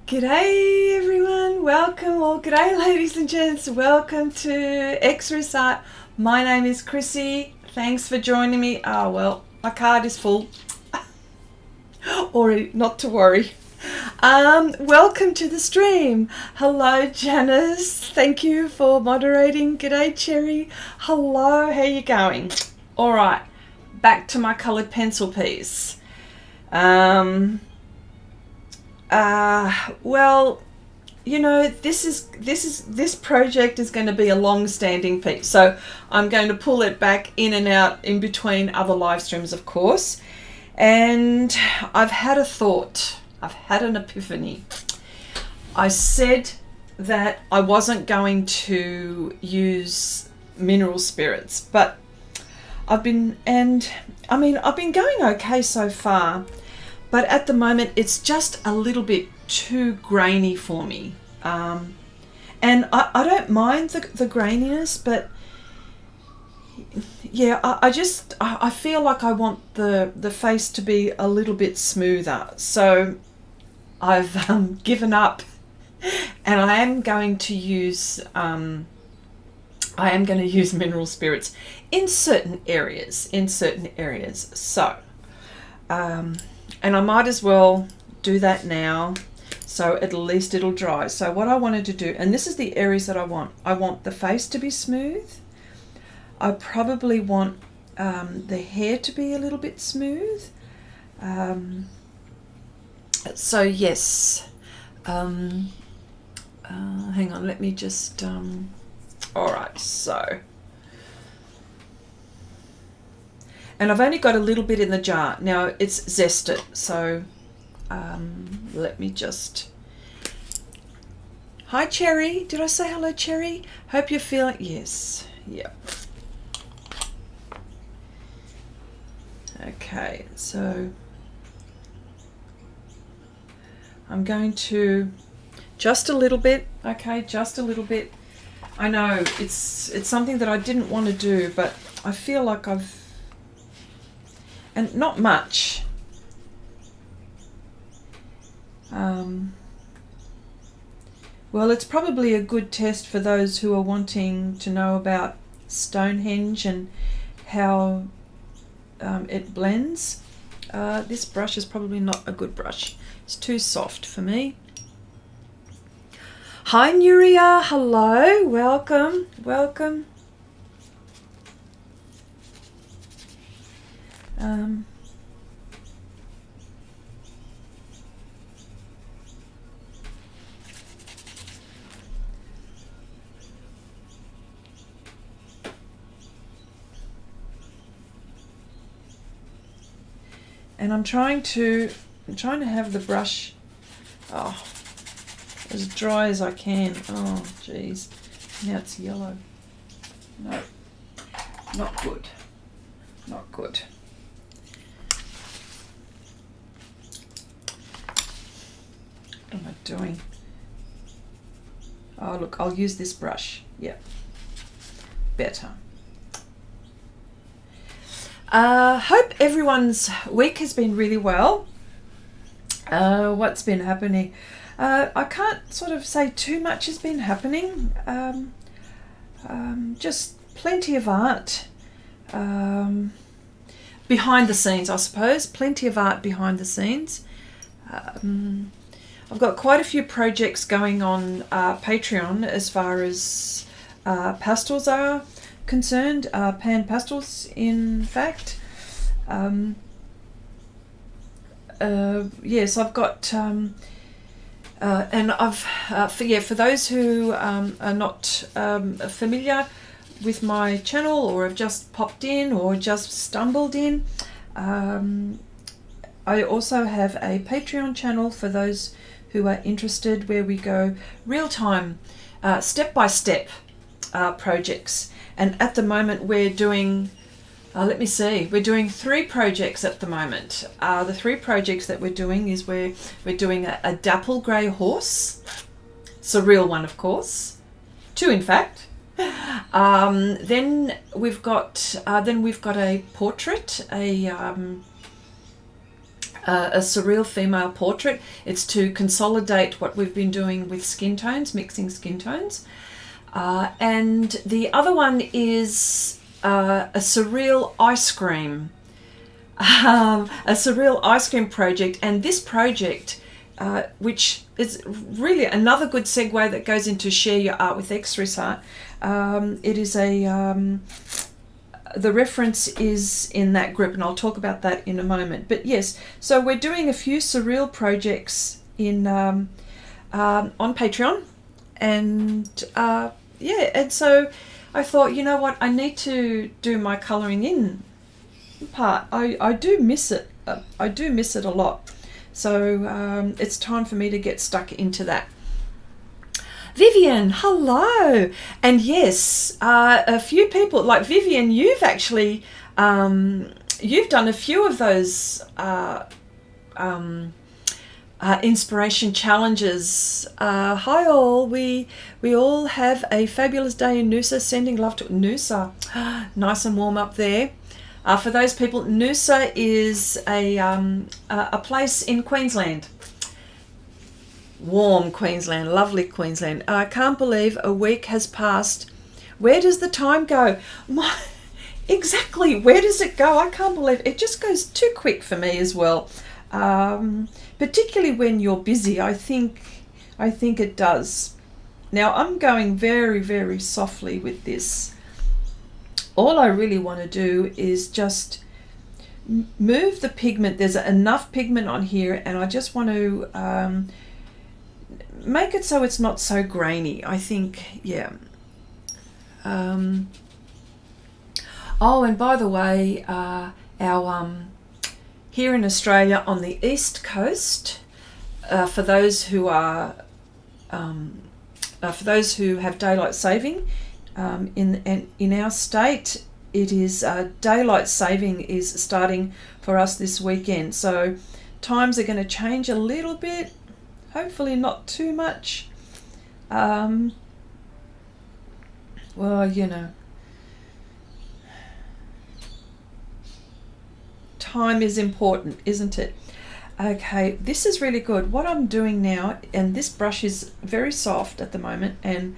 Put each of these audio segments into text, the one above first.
G'day everyone, welcome, or g'day ladies and gents, welcome to Xrissart. My name is Chrissy, thanks for joining me. Oh well, my card is full, already, not to worry. Welcome to the stream. Hello Janice, thank you for moderating. G'day Cherry, hello, how you going? Alright, back to my coloured pencil piece. Well, you know, this project is going to be a long-standing piece, so I'm going to pull it back in and out in between other live streams, of course. And I've had a thought, I've had an epiphany. I said that I wasn't going to use mineral spirits, but I've been going okay so far. But at the moment, it's just a little bit too grainy for me. And I don't mind the graininess, but yeah, I feel like I want the face to be a little bit smoother. So I've given up, and I am going to use mineral spirits in certain areas. So. And I might as well do that now, so at least it'll dry. So what I wanted to do, and this is the areas that I want the face to be smooth. I probably want the hair to be a little bit smooth. So yes, hang on, let me just, all right, so. And I've only got a little bit in the jar. Now it's zested, so let me just... Hi Cherry, did I say hello Cherry? Hope you're feeling... Yes, yep. Okay, so I'm going to... Just a little bit, okay, just a little bit. I know, it's something that I didn't want to do, but I feel like I've... And not much. Well, it's probably a good test for those who are wanting to know about Stonehenge and how it blends. This brush is probably not a good brush. It's too soft for me. Hi Nuria, hello, welcome, welcome. And I'm trying to have the brush as dry as I can. Oh geez, now it's yellow. No, not good, not good. What am I doing? Oh look, I'll use this brush. Yep, better. Hope everyone's week has been really well. What's been happening? I can't sort of say too much has been happening. Just plenty of art. Behind the scenes, I suppose. Plenty of art behind the scenes. I've got quite a few projects going on Patreon as far as pastels are concerned, pan pastels in fact. Yes, I've got and I've for those who are not familiar with my channel, or have just popped in or just stumbled in, I also have a Patreon channel for those who are interested, where we go real-time, step-by-step projects. And at the moment we're doing, let me see, we're doing 3 projects at the moment. The 3 projects that we're doing is we're doing a dapple grey horse. It's a real one, of course. 2 in fact. Then we've got a portrait, a surreal female portrait. It's to consolidate what we've been doing with skin tones, mixing skin tones. And the other one is a surreal ice cream. A surreal ice cream project. And this project, which is really another good segue that goes into Share Your Art with Xrissart. It is the reference is in that group, and I'll talk about that in a moment. But yes, so we're doing a few surreal projects in on Patreon, and yeah, and so I thought, you know what, I need to do my colouring in part. I do miss it. I do miss it a lot. So it's time for me to get stuck into that. Vivian, hello. And yes, a few people, like Vivian, you've actually, you've done a few of those inspiration challenges. Hi all, we all have a fabulous day in Noosa, sending love to Noosa. Nice and warm up there. For those people, Noosa is a place in Queensland. Warm Queensland, lovely Queensland. I can't believe a week has passed. Where does the time go? Exactly, where does it go? I can't believe it just goes too quick for me as well. Particularly when you're busy, I think it does. Now I'm going very, very softly with this. All I really want to do is just move the pigment. There's enough pigment on here, and I just want to make it so it's not so grainy, I think. Yeah. Oh, and by the way, our here in Australia on the east coast, for those who are for those who have daylight saving, in our state, it is daylight saving is starting for us this weekend. So times are going to change a little bit. Hopefully not too much. Well, you know, time is important, isn't it? Okay, this is really good. What I'm doing now, and this brush is very soft at the moment, and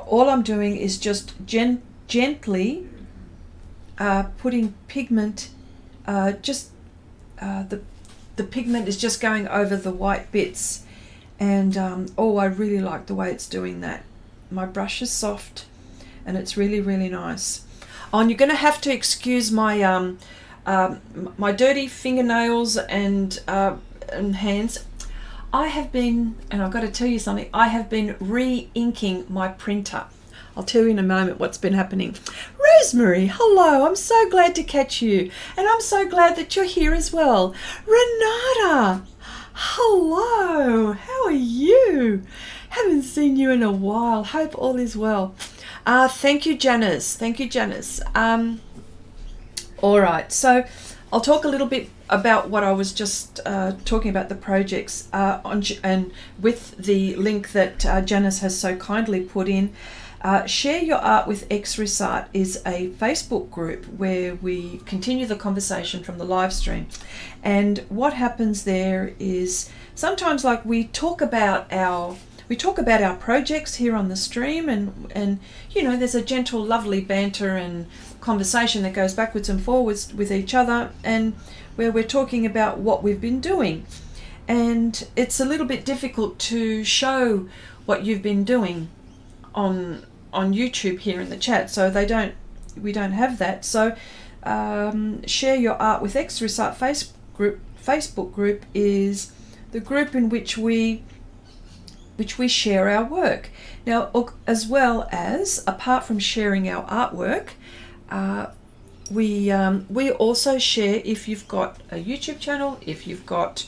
all I'm doing is just gently putting pigment, the pigment is just going over the white bits, and oh, I really like the way it's doing that. My brush is soft and it's really, really nice. Oh, and you're going to have to excuse my my dirty fingernails and hands. I have been, and I've got to tell you something, I have been re-inking my printer. I'll tell you in a moment what's been happening. Rosemary, hello, I'm so glad to catch you. And I'm so glad that you're here as well. Renata, hello, how are you? Haven't seen you in a while. Hope all is well. Thank you, Janice. Thank you, Janice. All right, so I'll talk a little bit about what I was just talking about, the projects, and with the link that Janice has so kindly put in. Share Your Art with Xrissart is a Facebook group where we continue the conversation from the live stream. And what happens there is sometimes, like, we talk about our projects here on the stream, and you know, there's a gentle, lovely banter and conversation that goes backwards and forwards with each other, and where we're talking about what we've been doing. And it's a little bit difficult to show what you've been doing on YouTube here in the chat, so we don't have that. So Share Your Art with Xrissart Facebook group is the group in which we share our work. Now, as well as, apart from sharing our artwork, we also share, if you've got a YouTube channel, if you've got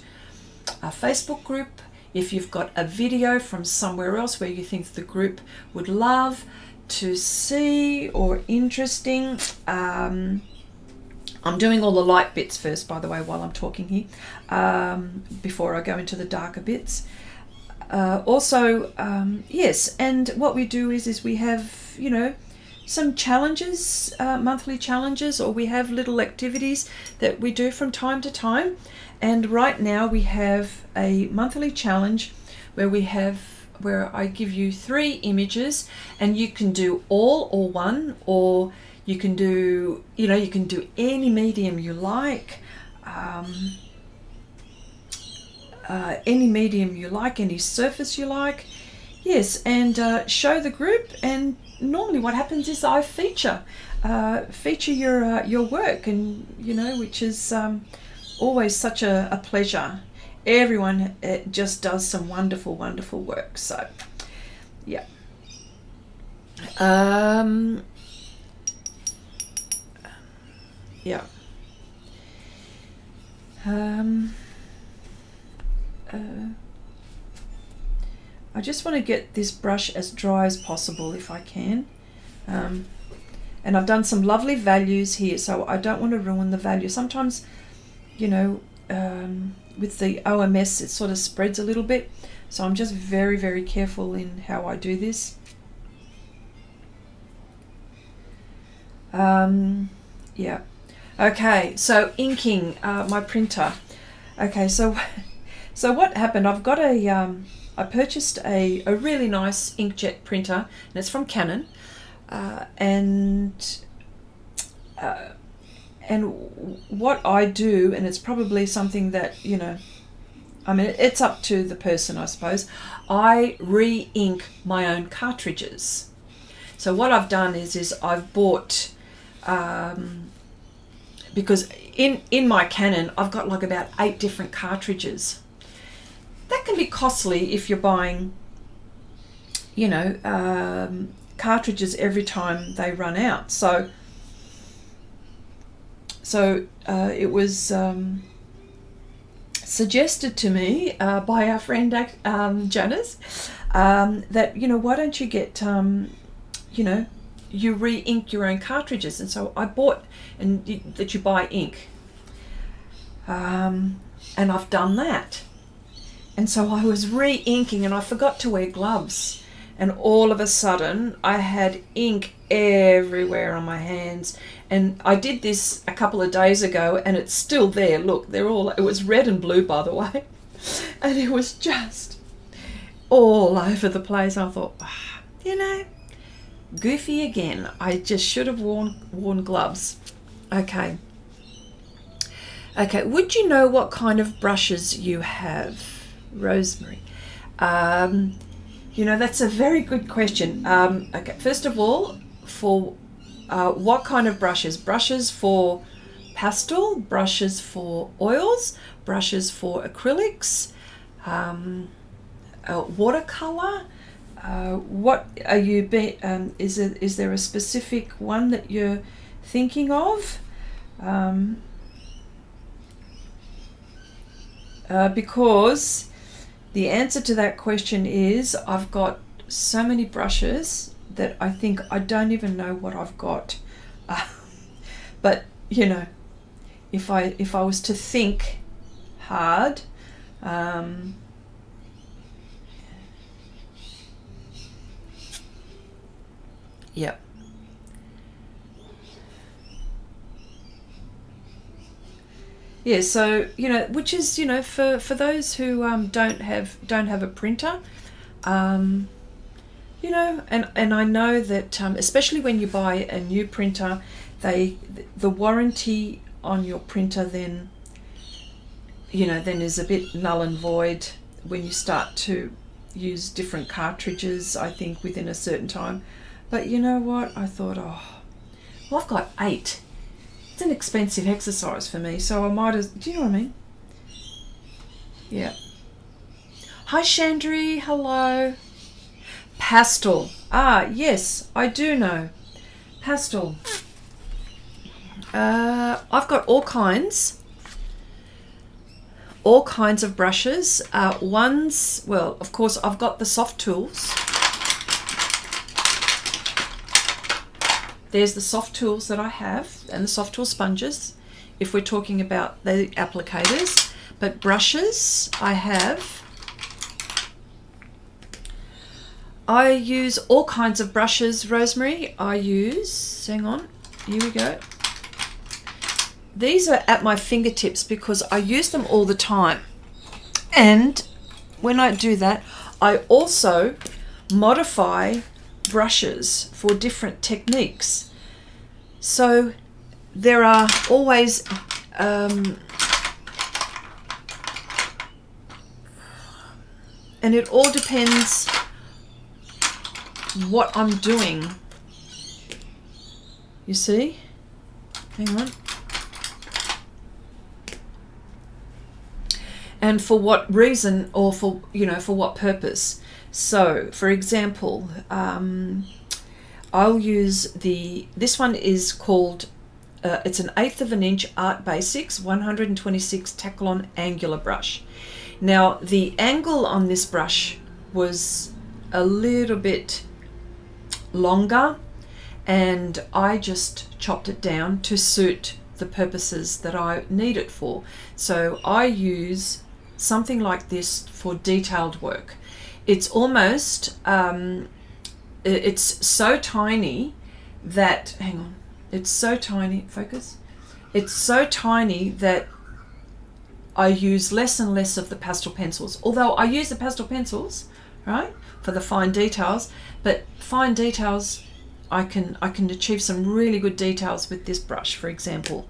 a Facebook group, if you've got a video from somewhere else where you think the group would love to see or interesting. I'm doing all the light bits first, by the way, while I'm talking here, before I go into the darker bits. Yes, and what we do is we have, you know, some challenges, monthly challenges, or we have little activities that we do from time to time. And right now we have a monthly challenge where I give you 3 images, and you can do all or one, or you can do, you can do any medium you like, any medium you like, any surface you like. Yes, and show the group. And normally what happens is I feature your work, and which is always such a pleasure. Everyone just does some wonderful work. So yeah. Yeah. I just want to get this brush as dry as possible if I can. And I've done some lovely values here, so I don't want to ruin the value. Sometimes, with the OMS, it sort of spreads a little bit. So I'm just very careful in how I do this. Yeah. Okay, so inking my printer. Okay, so what happened, I've got I purchased a really nice inkjet printer, and it's from Canon, and what I do, and it's probably something that, I mean, it's up to the person, I suppose, I re-ink my own cartridges. So what I've done is I've bought, because in my Canon, I've got like about 8 different cartridges. That can be costly if you're buying, cartridges every time they run out. So it was suggested to me by our friend Janice that, why don't you get, you re-ink your own cartridges. And so I bought, that you buy ink. And I've done that. And so I was re-inking, and I forgot to wear gloves. And all of a sudden, I had ink everywhere on my hands. And I did this a couple of days ago, and it's still there. Look, it was red and blue, by the way. And it was just all over the place. I thought, goofy again. I just should have worn gloves. Okay, would you know what kind of brushes you have? Rosemary. That's a very good question. Okay, first of all, for what kind of brushes? Brushes for pastel, brushes for oils, brushes for acrylics, watercolor. What are you? Is there a specific one that you're thinking of? Because the answer to that question is I've got so many brushes that I think I don't even know what I've got. But if I was to think hard, yeah. Yeah, so which is for those who don't have a printer, and I know that especially when you buy a new printer, the warranty on your printer then is a bit null and void when you start to use different cartridges, I think, within a certain time. But you know what? I thought, I've got 8. It's an expensive exercise for me, so I might as, do you know what I mean? Yeah. Hi Chandri, hello. Pastel. Yes, I do know. Pastel. I've got all kinds of brushes. Well, of course, I've got the soft tools. There's the soft tools that I have, and the soft tool sponges, if we're talking about the applicators. But brushes, I have I use all kinds of brushes, Rosemary. I use, hang on, here we go. These are at my fingertips because I use them all the time. And when I do that, I also modify brushes for different techniques. So there are always and it all depends what I'm doing. You see? Hang on. And for what reason, or for, you know, for what purpose. So, for example, I'll use this one is called, it's an 1/8 of an inch Art Basics 126 Taklon angular brush. Now, the angle on this brush was a little bit longer, and I just chopped it down to suit the purposes that I need it for. So I use something like this for detailed work. It's almost, it's so tiny that, hang on, it's so tiny, focus. It's so tiny that I use less and less of the pastel pencils. Although I use the pastel pencils, right, for the fine details, but fine details, I can achieve some really good details with this brush, for example.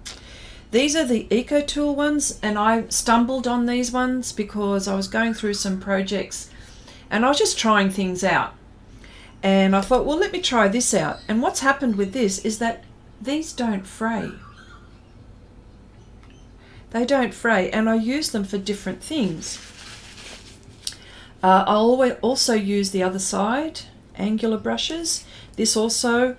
These are the Eco Tool ones, and I stumbled on these ones because I was going through some projects and I was just trying things out. And I thought, well, let me try this out. And what's happened with this is that these don't fray. They don't fray, and I use them for different things. I'll also use the other side, angular brushes. This also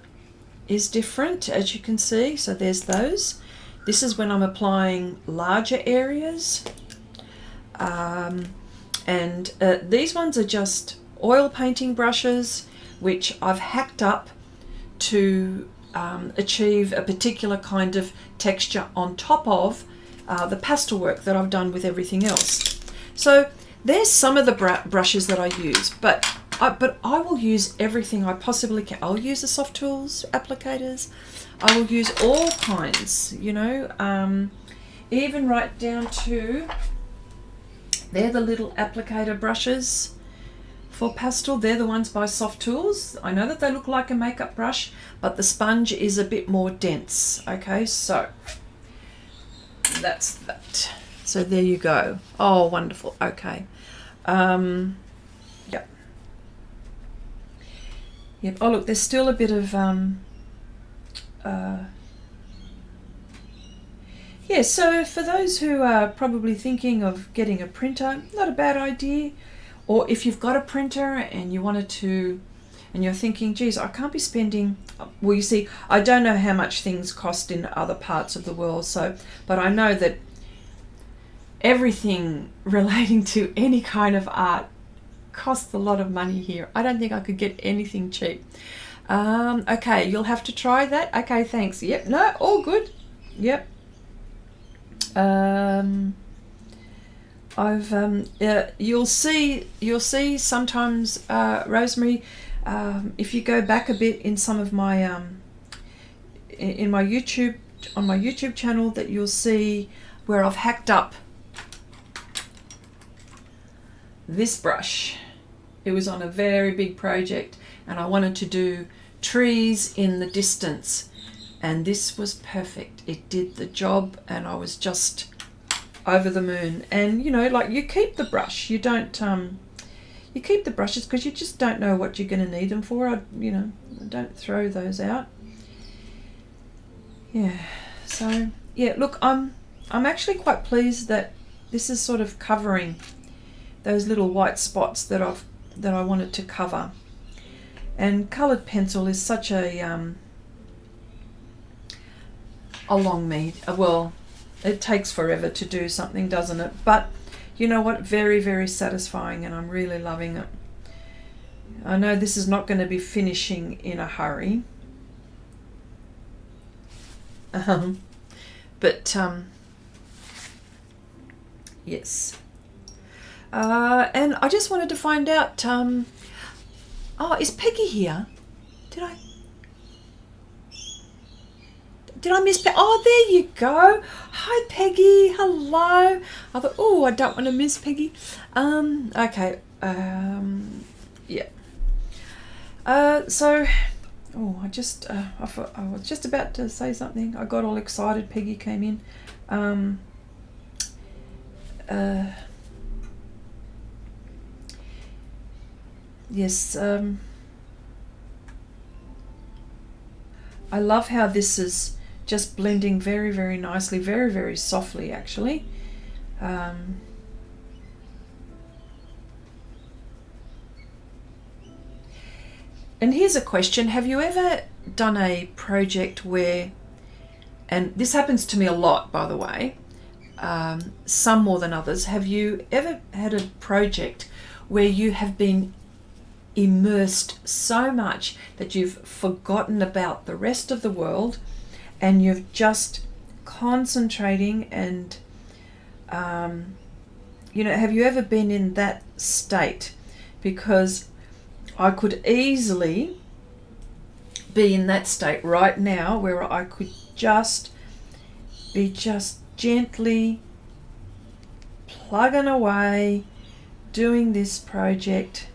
is different, as you can see. So there's those. This is when I'm applying larger areas. These ones are just oil painting brushes, which I've hacked up to achieve a particular kind of texture on top of the pastel work that I've done with everything else. So there's some of the brushes that I use, but I will use everything I possibly can. I'll use the soft tools, applicators. I will use all kinds, you know, even right down to, they're the little applicator brushes for pastel. They're the ones by Soft Tools. I know that they look like a makeup brush, but the sponge is a bit more dense. Okay, so that's that. So there you go. Oh, wonderful. Okay. Yep. Yep. Oh, look, there's still a bit of yeah, so for those who are probably thinking of getting a printer, not a bad idea. Or if you've got a printer and you wanted to, and you're thinking, geez, I can't be spending, well, you see, I don't know how much things cost in other parts of the world, so, but I know that everything relating to any kind of art costs a lot of money here. I don't think I could get anything cheap. Okay, you'll have to try that. Okay, thanks. Yep, no, all good. Yep. You'll see sometimes, Rosemary, if you go back a bit in some of my in my YouTube, on my YouTube channel, that you'll see where I've hacked up this brush. It was on a very big project and I wanted to do trees in the distance, and this was perfect. It did the job and I was just over the moon. And you know, like, you keep the brush, you don't you keep the brushes because you just don't know what you're going to need them for. You know, don't throw those out. Yeah, so yeah, look, I'm actually quite pleased that this is sort of covering those little white spots that I wanted to cover. And coloured pencil is such a long well, it takes forever to do something, doesn't it? But you know what, very, very satisfying, and I'm really loving it. I know this is not going to be finishing in a hurry, but yes. And I just wanted to find out, Oh, is Peggy here? Did I miss Peggy? Oh, there you go. Hi, Peggy. Hello. I thought, oh, I don't want to miss Peggy. Okay. Yeah. So, oh, I thought I was just about to say something. I got all excited. Peggy came in. Yes. I love how this is just blending very, very nicely, very, very softly, actually. And here's a question. Have you ever done a project where, and this happens to me a lot, by the way, some more than others, have you ever had a project where you have been immersed so much that you've forgotten about the rest of the world and you're just concentrating and have you ever been in that state? Because I could easily be in that state right now where I could just be gently plugging away doing this project.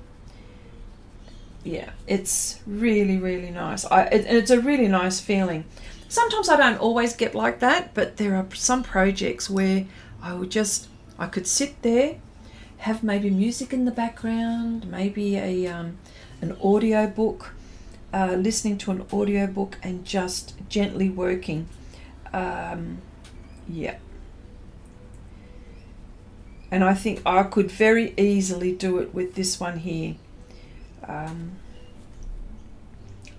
Yeah, it's really, really nice. It's a really nice feeling. Sometimes I don't always get like that, but there are some projects where I could sit there, have maybe music in the background, maybe an audio book, listening to an audio book and just gently working. Yeah. And I think I could very easily do it with this one here.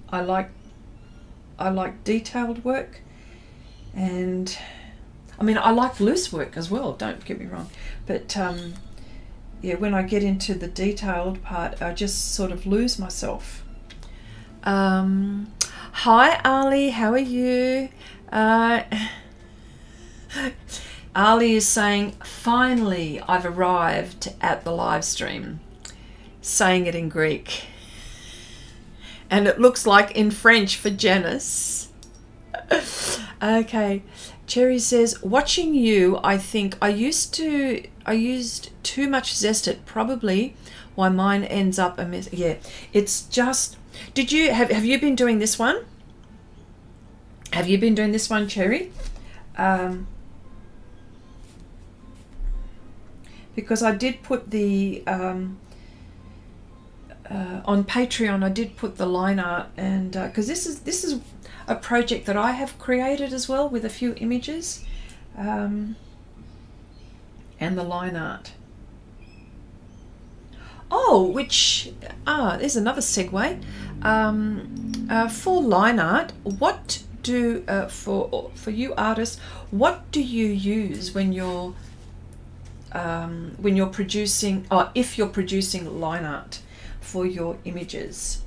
I like detailed work, and I mean I like loose work as well, don't get me wrong, but yeah, when I get into the detailed part I just sort of lose myself. Hi Ali, how are you? Ali is saying, finally I've arrived at the live stream, saying it in Greek. And it looks like in French for Janice. Okay. Cherry says, watching you, I think I used too much Zested, probably why mine ends up a mess. Yeah, it's just, have you been doing this one? Have you been doing this one, Cherry? Because I did put the, on Patreon I did put the line art, and because this is a project that I have created as well with a few images, and the line art. Oh, there's another segue. For line art, what do for you artists, what do you use when you're producing, or if you're producing line art for your images?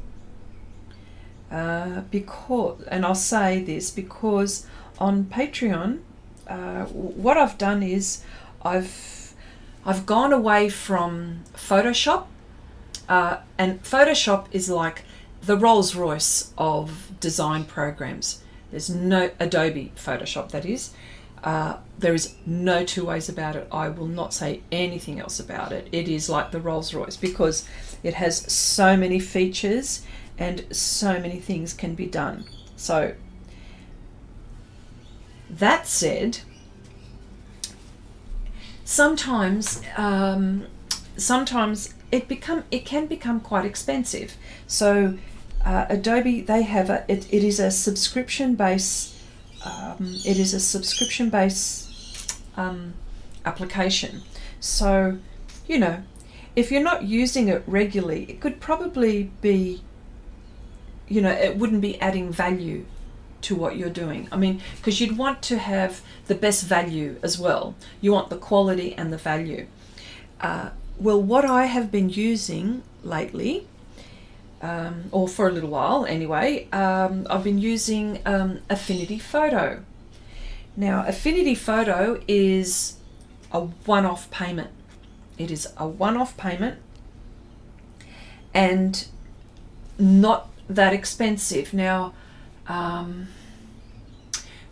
Because, and I'll say this because on Patreon, what I've done is I've gone away from Photoshop, and Photoshop is like the Rolls Royce of design programs. There's no Adobe Photoshop, that is. There is no two ways about it. I will not say anything else about it. It is like the Rolls Royce because it has so many features and so many things can be done. So that said, sometimes it can become quite expensive. So Adobe, they have it is a subscription base. It is a subscription-based application. So, if you're not using it regularly, it could probably be, it wouldn't be adding value to what you're doing. I mean, because you'd want to have the best value as well. You want the quality and the value. Well, what I have been using lately, or for a little while anyway, I've been using Affinity Photo. Now, Affinity Photo is a one-off payment. It is a one-off payment, and not that expensive. Now,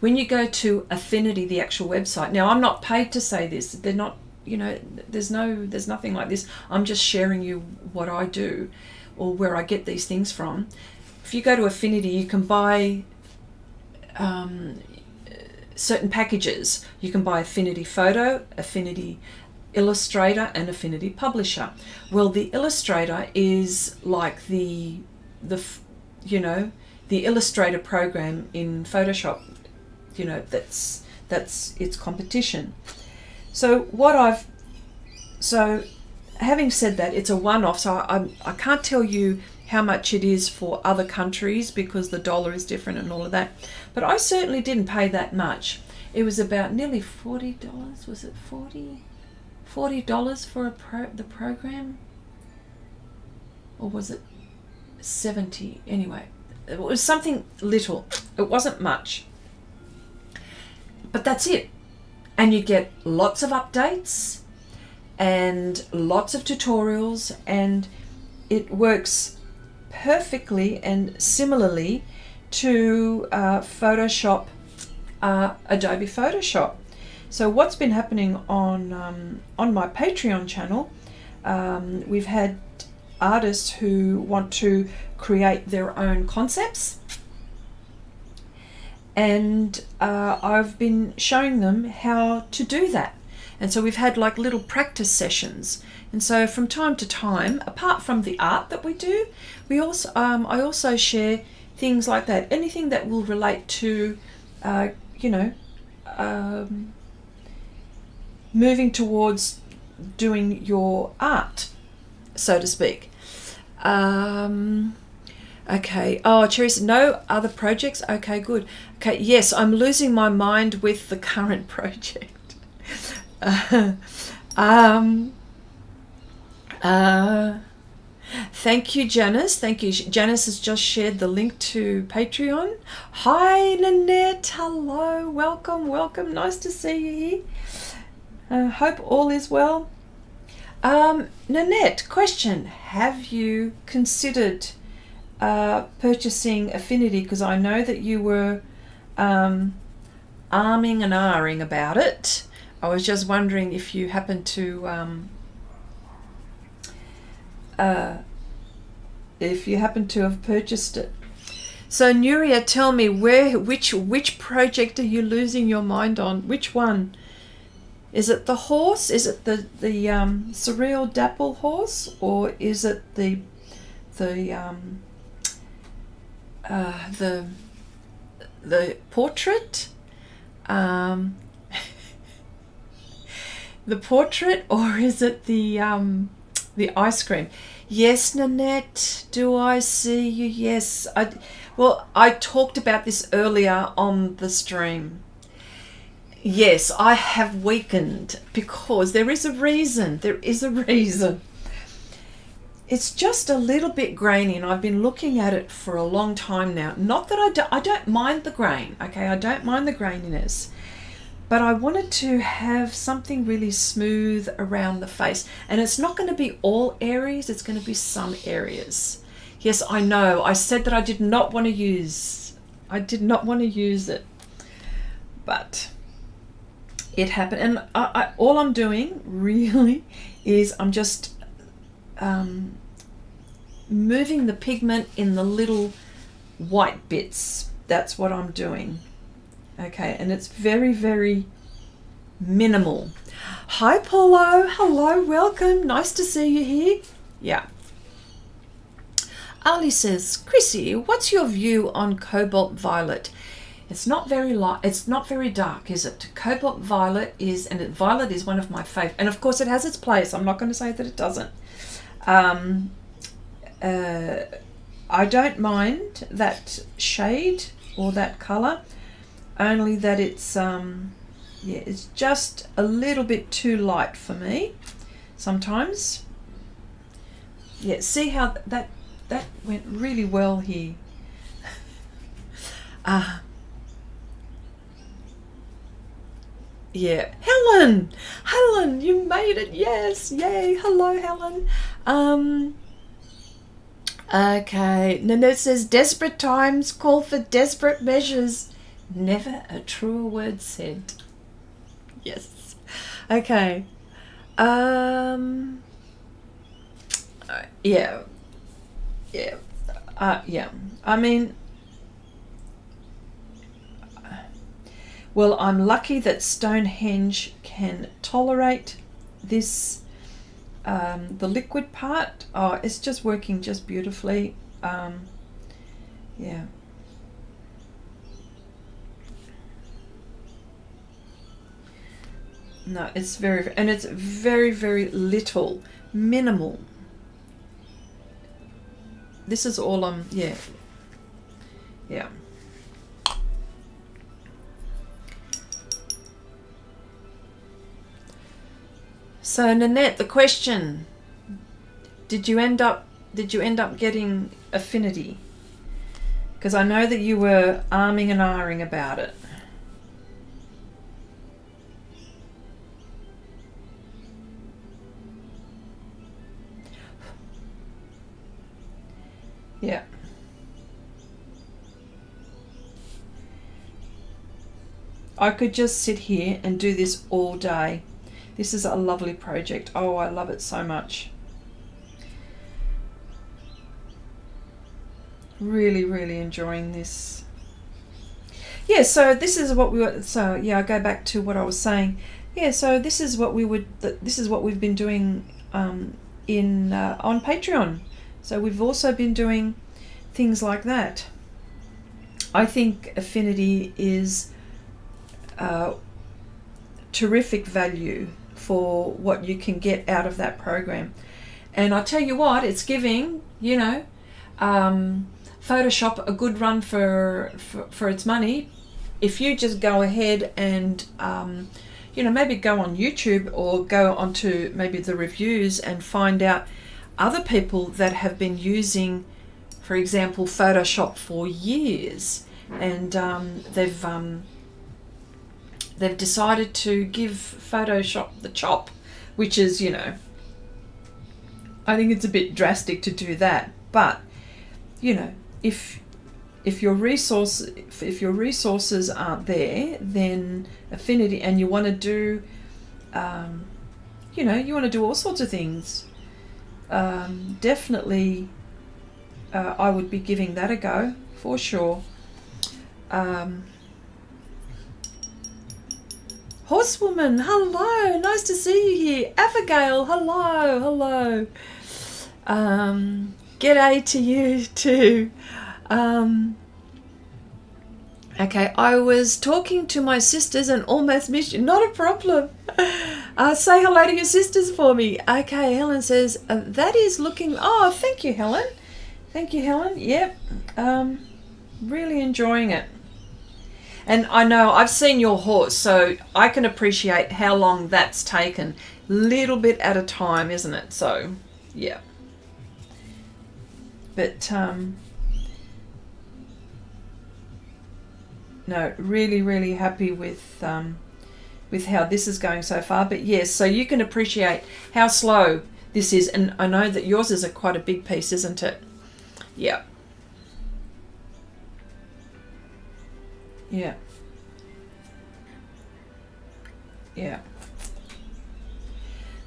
when you go to Affinity, the actual website, now I'm not paid to say this, they're not, you know, there's nothing like this. I'm just sharing you what I do or where I get these things from. If you go to Affinity, you can buy certain packages. You can buy Affinity Photo, Affinity Illustrator, and Affinity Publisher. Well, the Illustrator is like the Illustrator program in Photoshop. You know, that's its competition. So having said that, it's a one-off. So I can't tell you how much it is for other countries because the dollar is different and all of that. But I certainly didn't pay that much. It was about nearly $40. Was it $40 for the program? Or was it 70? Anyway, it was something little. It wasn't much. But that's it. And you get lots of updates and lots of tutorials, and it works perfectly and similarly to Photoshop, Adobe Photoshop. So what's been happening on my Patreon channel, we've had artists who want to create their own concepts, and I've been showing them how to do that. And so we've had like little practice sessions. And so from time to time, apart from the art that we do, I also share things like that. Anything that will relate to, moving towards doing your art, so to speak. Okay. Oh, Cherry said, no other projects? Okay, good. Okay, yes, I'm losing my mind with the current project. Thank you, Janice. Thank you. Janice has just shared the link to Patreon. Hi, Nanette. Hello. Welcome. Nice to see you here. Hope all is well. Nanette, question. Have you considered purchasing Affinity? Because I know that you were arming and ahhing about it. I was just wondering if you happen to have purchased it. So Nuria, tell me which project are you losing your mind on? Which one? Is it the horse? Is it the surreal dapple horse, or is it the portrait? The portrait, or is it the ice cream? Yes, Nanette, do I see you? Yes. I talked about this earlier on the stream. Yes, I have weakened because there is a reason. It's just a little bit grainy, and I've been looking at it for a long time now. Not that I don't mind the grain, okay? I don't mind the graininess. But I wanted to have something really smooth around the face. And it's not going to be all areas, it's going to be some areas. Yes, I know. I said that I did not want to use it. But it happened. And all I'm doing really is I'm just moving the pigment in the little white bits. That's what I'm doing. Okay, and it's very, very minimal. Hi, Paulo. Hello, welcome. Nice to see you here. Yeah. Ali says, Chrissy, what's your view on cobalt violet? It's not very light. It's not very dark, is it? Cobalt violet is, and violet is one of my favorite. And of course, it has its place. I'm not going to say that it doesn't. I don't mind that shade or that color. Only that it's it's just a little bit too light for me sometimes. Yeah, see how that went really well here. Yeah, Helen, you made it. Yes, yay. Hello, Helen. Okay, Nanette says, desperate times call for desperate measures. Never a truer word said. Yes. Okay. Yeah. Yeah. Yeah. I mean, well, I'm lucky that Stonehenge can tolerate this, the liquid part. Oh, it's just working just beautifully. Yeah. No, it's very, and it's very, very little, minimal. This is all yeah. Yeah. So Nanette, the question, did you end up getting Affinity? Because I know that you were arming and ahhing about it. Yeah. I could just sit here and do this all day. This is a lovely project. Oh, I love it so much. Really, really enjoying this. Yeah, so this is what we were, so yeah, I go back to what I was saying. Yeah, so this is what we've been doing on Patreon. So we've also been doing things like that. I think Affinity is terrific value for what you can get out of that program. And I tell you what, it's giving, Photoshop a good run for its money. If you just go ahead and maybe go on YouTube or go onto maybe the reviews and find out other people that have been using, for example, Photoshop for years, and they've decided to give Photoshop the chop, which is, I think it's a bit drastic to do that, but if your resources aren't there, then Affinity, and you want to do all sorts of things, definitely I would be giving that a go for sure. Horsewoman, hello, nice to see you here. Abigail, hello. G'day to you too. Okay, I was talking to my sisters and almost missed you. Not a problem. Say hello to your sisters for me. Okay, Helen says, that is looking... Oh, thank you, Helen. Yep. Really enjoying it. And I know I've seen your horse, so I can appreciate how long that's taken. Little bit at a time, isn't it? So, yeah. But, no, really, really happy with how this is going so far. But yes, so you can appreciate how slow this is. And I know that yours is quite a big piece, isn't it? Yeah. Yeah. Yeah.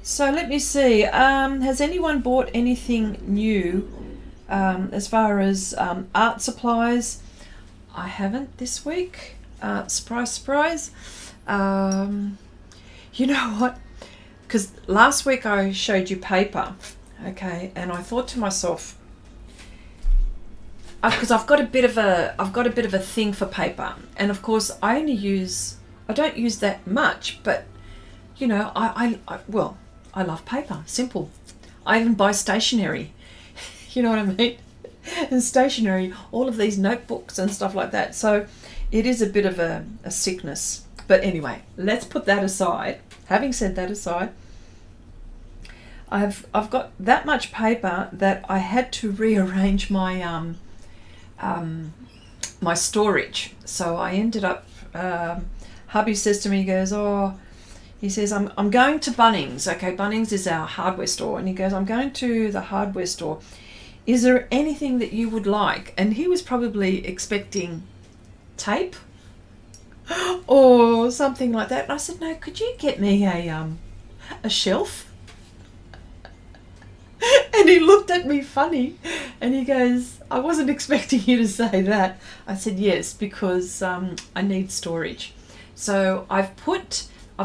So let me see. Has anyone bought anything new as far as art supplies? I haven't this week. Surprise. You know what? Because last week I showed you paper, okay, and I thought to myself, because I've got a bit of a thing for paper, and of course I don't use that much, but I love paper. Simple. I even buy stationery. You know what I mean? And stationery, all of these notebooks and stuff like that. So it is a bit of a sickness. But anyway, let's put that aside. Having said that aside, I've got that much paper that I had to rearrange my my storage. So I ended up, hubby says to me, he says, I'm going to Bunnings. Okay, Bunnings is our hardware store. And he goes, I'm going to the hardware store. is there anything that you would like? And he was probably expecting tape or something like that. And I said, no, could you get me a shelf? And he looked at me funny and he goes, I wasn't expecting you to say that. I said, yes, because I need storage. So I've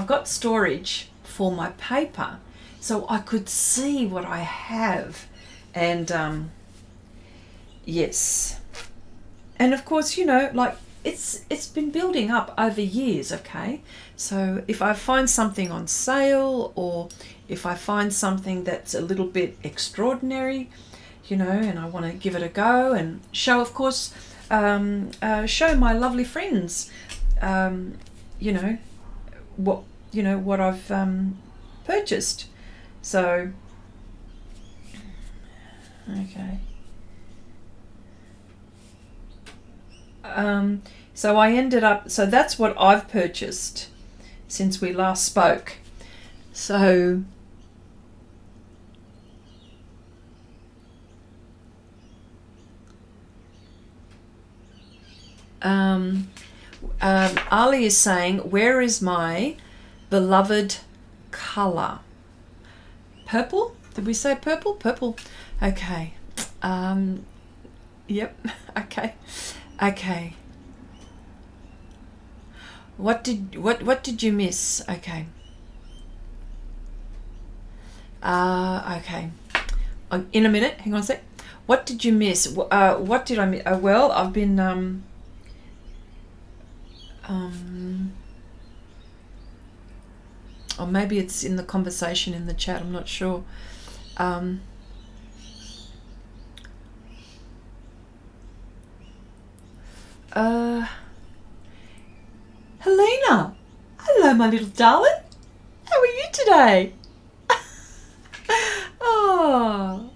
got storage for my paper so I could see what I have. And yes. And of course, you know, like it's been building up over years, okay? So if I find something on sale, or if I find something that's a little bit extraordinary, you know, and I want to give it a go and show, of course, show my lovely friends, you know, what I've purchased. So, okay. So I ended up, so that's what I've purchased since we last spoke. So Ali is saying, where is my beloved colour? Purple? Did we say purple? Purple. Okay. Yep. Okay. What did you miss? Okay. Okay. In a minute. Hang on a sec. What did you miss? What did I miss? Well, I've been or maybe it's in the conversation in the chat. I'm not sure. Helena, hello, my little darling. How are you today? Oh,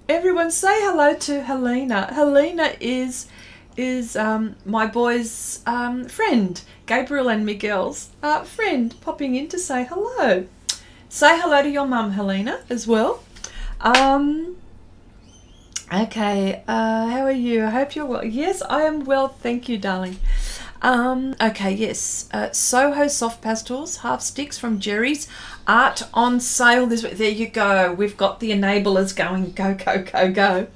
everyone say hello to Helena. Helena is my boys' friend, Gabriel and Miguel's friend, popping in to say hello. Say hello to your mum, Helena, as well. Okay, how are you? I hope you're well. Yes, I am well, thank you, darling. Okay, yes, Soho Soft Pastels, half sticks from Jerry's Art on sale this week. There you go. We've got the enablers going. Go.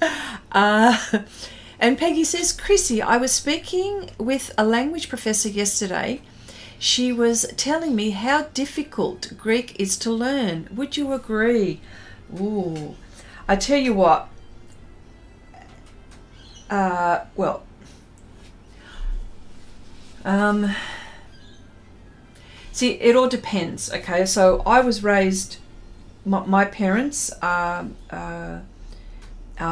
And Peggy says, Chrissy, I was speaking with a language professor yesterday. She was telling me how difficult Greek is to learn. Would you agree? Ooh, I tell you what. Well, see, it all depends. Okay, so I was raised. My parents are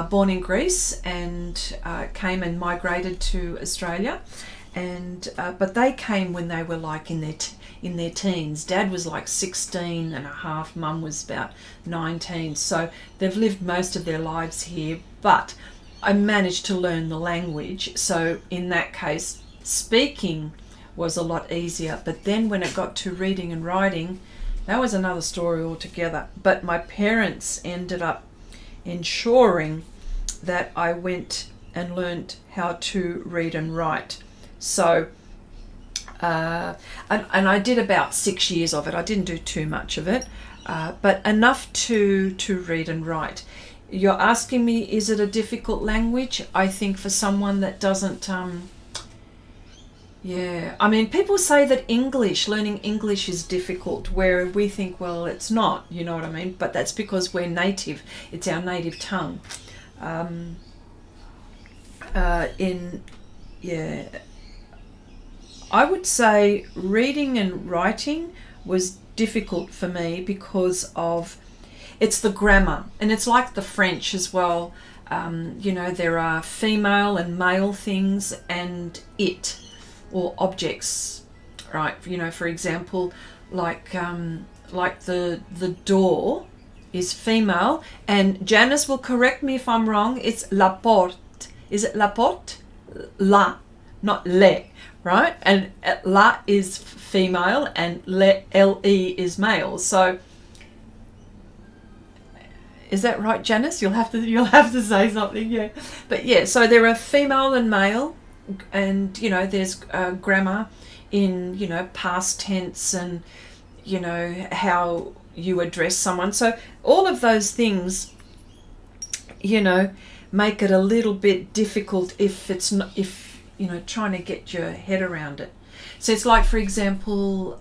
born in Greece and came and migrated to Australia, and but they came when they were like in their teens. Dad was like 16 and a half. Mum was about 19. So they've lived most of their lives here, but I managed to learn the language. So in that case, speaking was a lot easier. But then when it got to reading and writing, that was another story altogether. But my parents ended up ensuring that I went and learned how to read and write. So, and I did about 6 years of it. I didn't do too much of it, but enough to read and write. You're asking me, is it a difficult language? I think for someone that doesn't, yeah. I mean, people say that learning English is difficult, where we think, well, it's not, you know what I mean? But that's because we're native. It's our native tongue. Yeah. I would say reading and writing was difficult for me because of it's the grammar, and it's like the French as well. You know, there are female and male things and it, or objects, right? You know, for example, like the door is female, and Janice will correct me if I'm wrong. It's la porte. Is it la porte? La, not le, right? And la is female and le is male. So Is that right, Janice? You'll have to say something, yeah. But yeah, so there are female and male, and you know, there's grammar in, you know, past tense, and you know how you address someone. So all of those things, you know, make it a little bit difficult if it's not, if you know, trying to get your head around it. So it's like, for example,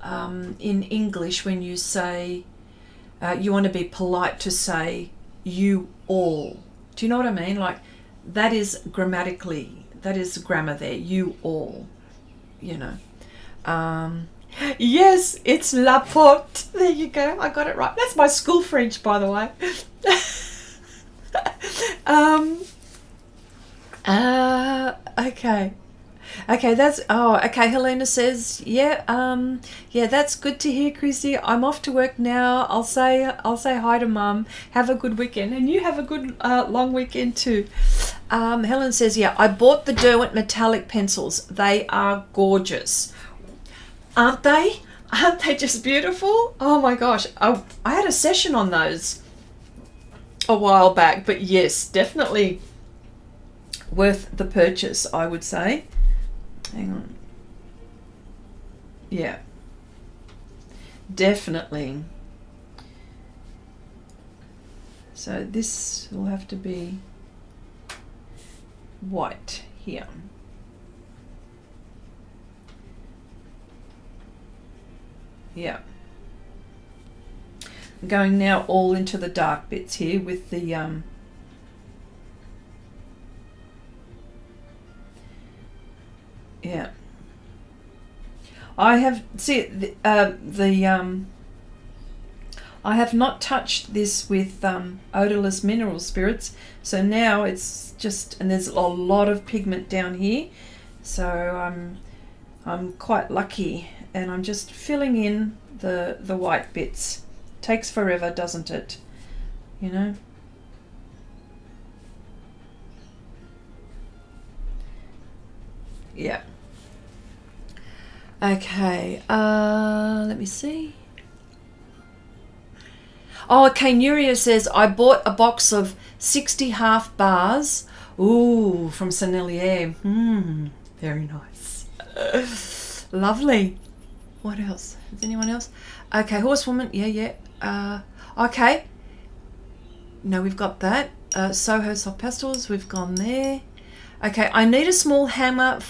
in English, when you say you want to be polite to say you all. Do you know what I mean? Like, that is grammatically, that is grammar there, you all, you know. Yes, it's la porte. There you go. I got it right. That's my school French, by the way. Okay. Okay, that's, oh, okay, Helena says, yeah, yeah, that's good to hear, Chrissy. I'm off to work now. I'll say hi to Mum. Have a good weekend, and you have a good long weekend too. Helen says, yeah, I bought the Derwent metallic pencils. They are gorgeous. Aren't they? Aren't they just beautiful? Oh my gosh, I had a session on those a while back, but yes, definitely worth the purchase, I would say. Hang on. Yeah, definitely. So this will have to be white here. Yeah. I'm going now all into the dark bits here with the yeah. I have, see, I have not touched this with odorless mineral spirits, so now it's just, and there's a lot of pigment down here, so I'm quite lucky, and I'm just filling in the white bits. Takes forever, doesn't it? You know. Yeah. Okay, let me see. Oh, okay, Nuria says, I bought a box of 60 half bars. Ooh, from Sennelier. Very nice. Lovely. What else? Is anyone else? Okay, Horsewoman, yeah. Okay. No, we've got that. Soho Soft Pastels, we've gone there. Okay, I need a small hanger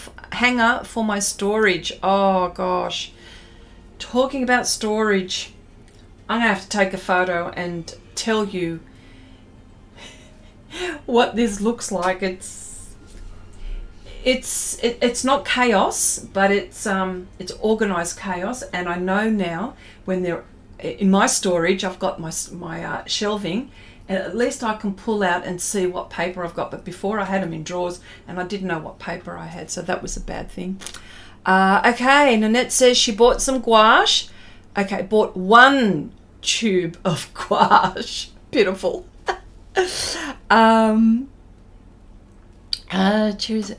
for my storage. Oh gosh, talking about storage, I'm gonna have to take a photo and tell you what this looks like. It's not chaos, but it's organized chaos. And I know now when they're in my storage, I've got my shelving. And at least I can pull out and see what paper I've got. But before, I had them in drawers and I didn't know what paper I had, so that was a bad thing. Okay, Nanette says she bought some gouache. Okay, bought 1 tube of gouache. Beautiful. Choose.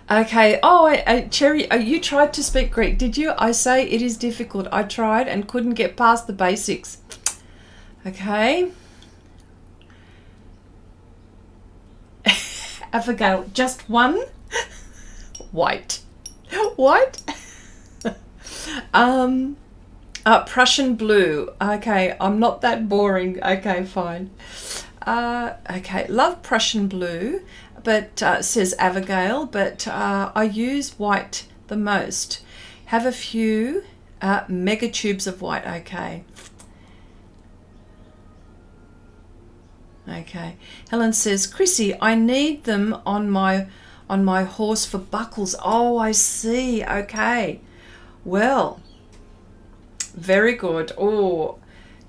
Okay. Oh, Cherry, you tried to speak Greek, did you? I say it is difficult. I tried and couldn't get past the basics. Okay. Abigail, just 1? White. White? Prussian blue. Okay, I'm not that boring. Okay, fine. Okay, love Prussian blue, but says Abigail, but I use white the most. Have a few mega tubes of white. Okay. Okay. Helen says, Chrissy, I need them on my horse for buckles. Oh, I see. Okay. Well, very good. Oh,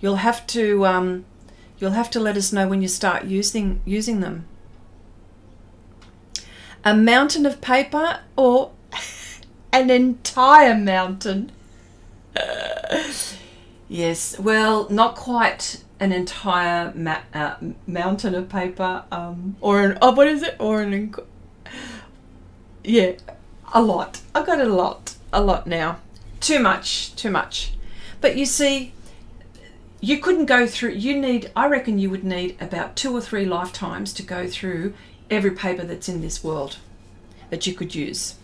you'll have to let us know when you start using them. A mountain of paper or an entire mountain? Yes. Well, not quite an entire mountain of paper, or an, oh, what is it? Or an, yeah, a lot. I've got a lot now. Too much. But you see, you couldn't go through, I reckon you would need about 2 or 3 lifetimes to go through every paper that's in this world that you could use.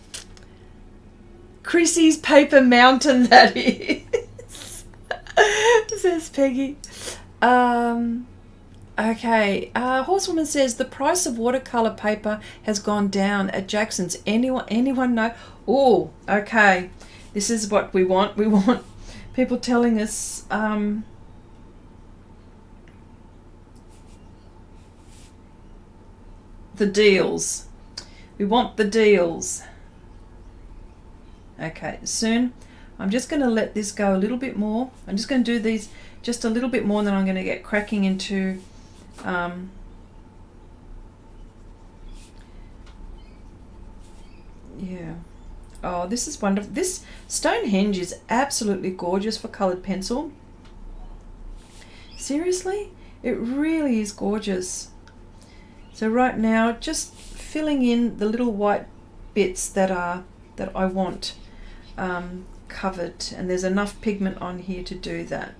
Chrissy's Paper Mountain, that is, says Peggy. Okay, Horsewoman says the price of watercolor paper has gone down at Jackson's. Anyone know? Oh, okay. This is what we want. We want people telling us the deals. We want the deals. Okay, soon. I'm just going to let this go a little bit more. I'm just going to do these just a little bit more, and then I'm going to get cracking into yeah. Oh, this is wonderful. This Stonehenge is absolutely gorgeous for colored pencil. Seriously, it really is gorgeous. So right now, just filling in the little white bits that I want covered, and there's enough pigment on here to do that.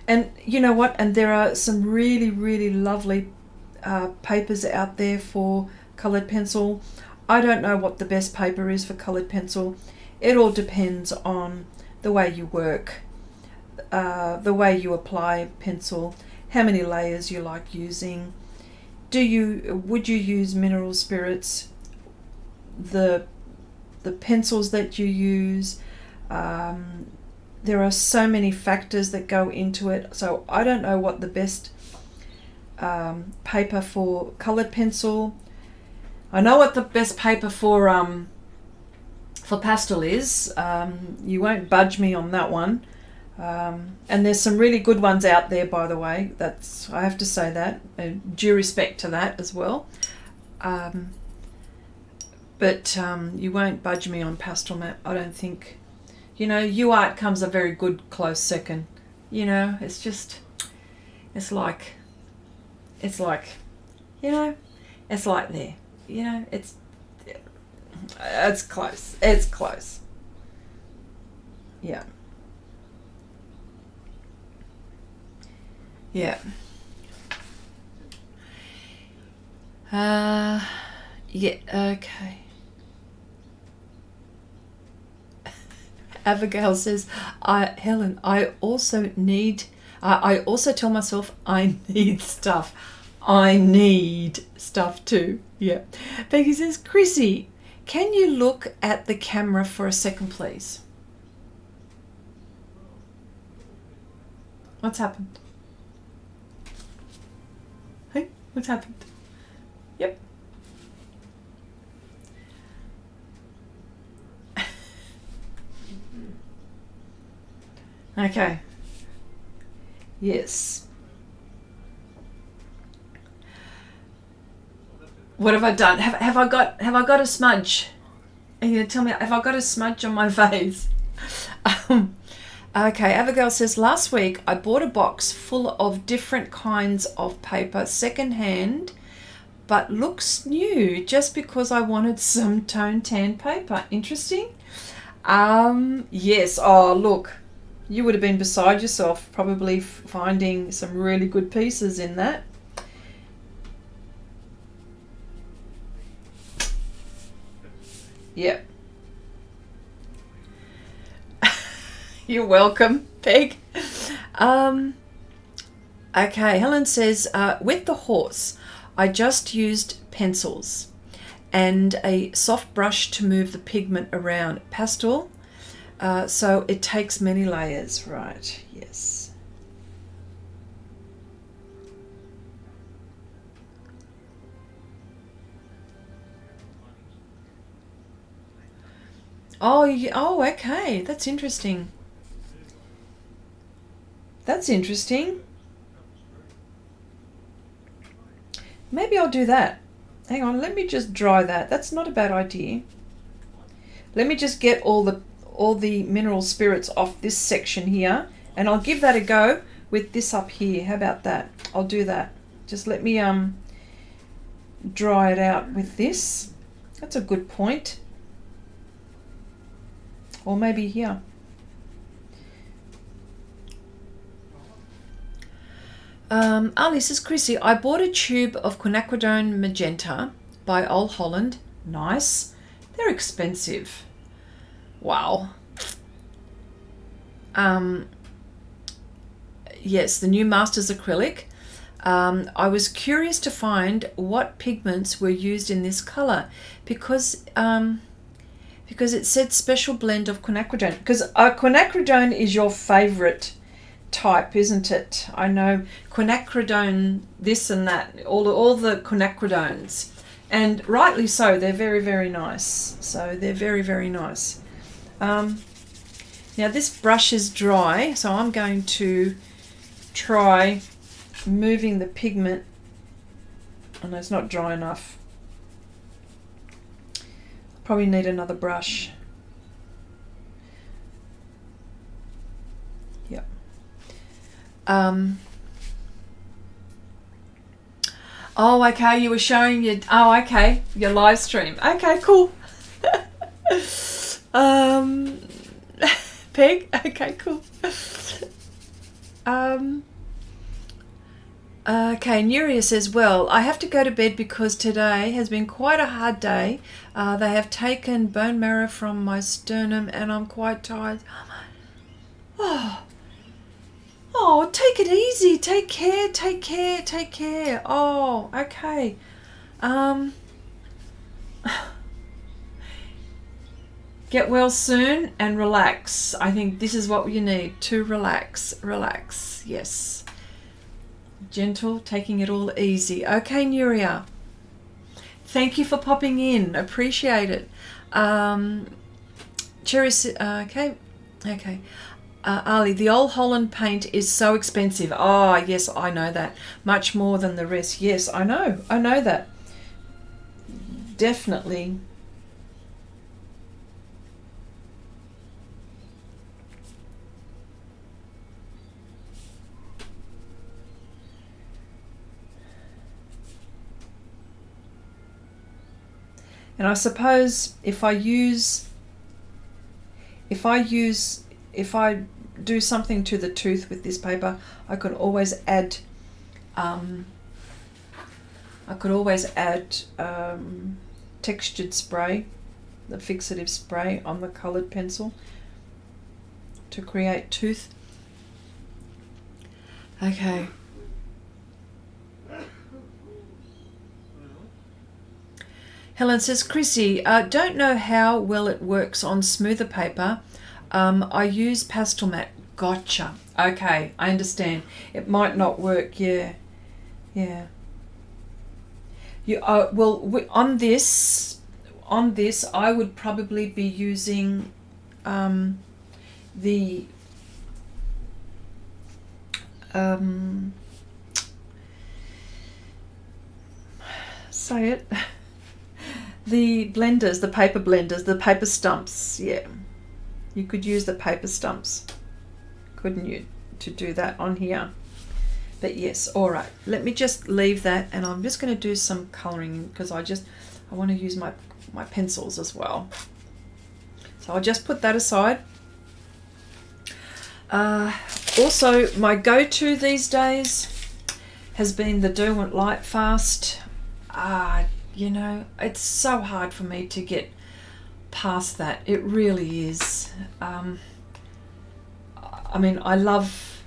And you know what? And there are some really, really lovely papers out there for colored pencil. I don't know what the best paper is for colored pencil. It all depends on the way you work, the way you apply pencil, how many layers you like using. Would you use mineral spirits? The pencils that you use. There are so many factors that go into it. So I don't know what the best paper for colored pencil. I know what the best paper for pastel is. You won't budge me on that one. And there's some really good ones out there, by the way. I have to say that, due respect to that as well. But you won't budge me on pastel map, I don't think. You know, UArt comes a very good close second. You know, it's like, you know, it's like there. You know, it's close. It's close. Yeah. Yeah. Yeah, okay. Abigail says, Helen, I also tell myself I need stuff. I need stuff too. Yeah. Becky says, Chrissy, can you look at the camera for a second, please? What's happened? Hey, what's happened? Yep. Okay. Yes. What have I done? Have I got a smudge? Are you gonna tell me, have I got a smudge on my face? Okay, Abigail says, last week I bought a box full of different kinds of paper, secondhand, but looks new just because I wanted some tone tan paper. Interesting. Yes. Oh, look, you would have been beside yourself probably finding some really good pieces in that. Yep. You're welcome, Peg. Okay, Helen says, with the horse, I just used pencils and a soft brush to move the pigment around. Pastel, so it takes many layers, right? Yes. Oh, okay, that's interesting. That's interesting. Maybe I'll do that. Hang on, let me just dry that. That's not a bad idea. Let me just get all the mineral spirits off this section here, and I'll give that a go with this up here. How about that? I'll do that. Just let me dry it out with this. That's a good point. or maybe here. Ali says, Chrissy, I bought a tube of quinacridone magenta by Old Holland. Nice. They're expensive. Wow. Yes, the new Masters acrylic. I was curious to find what pigments were used in this color because it said special blend of quinacridone. Because quinacridone is your favorite type, isn't it? I know quinacridone, this and that, all the quinacridones, and rightly so. They're very, very nice. So they're very, very nice. Now this brush is dry, so I'm going to try moving the pigment. Oh no, it's not dry enough. Probably need another brush. Yep. Oh, okay, you were showing your, oh, okay, your live stream. Okay, cool. Peg, okay, cool. Okay, Nuria says, well, I have to go to bed because today has been quite a hard day. They have taken bone marrow from my sternum and I'm quite tired. Oh, take it easy. Take care, take care, take care. Oh, okay. Get well soon and relax. I think this is what you need, to relax. Relax, yes. Gentle, taking it all easy. Okay, Nuria. Thank you for popping in. Appreciate it. Cherry, okay. Ali, the Old Holland paint is so expensive. Oh, yes, I know that. Much more than the rest. Yes, I know that. Definitely. And I suppose if I do something to the tooth with this paper, I could always add textured spray, the fixative spray on the colored pencil to create tooth. Okay. Helen says, Chrissy, don't know how well it works on smoother paper. I use pastel matte. Gotcha. Okay, I understand. It might not work. Yeah. You well, on this, I would probably be using the say it. The blenders, the paper blenders, the paper stumps. Yeah, you could use the paper stumps, couldn't you, to do that on here? But yes, all right. Let me just leave that, and I'm just going to do some colouring because I want to use my pencils as well. So I'll just put that aside. Also, my go-to these days has been the Derwent Lightfast. You know, it's so hard for me to get past that. It really is. I mean, I love...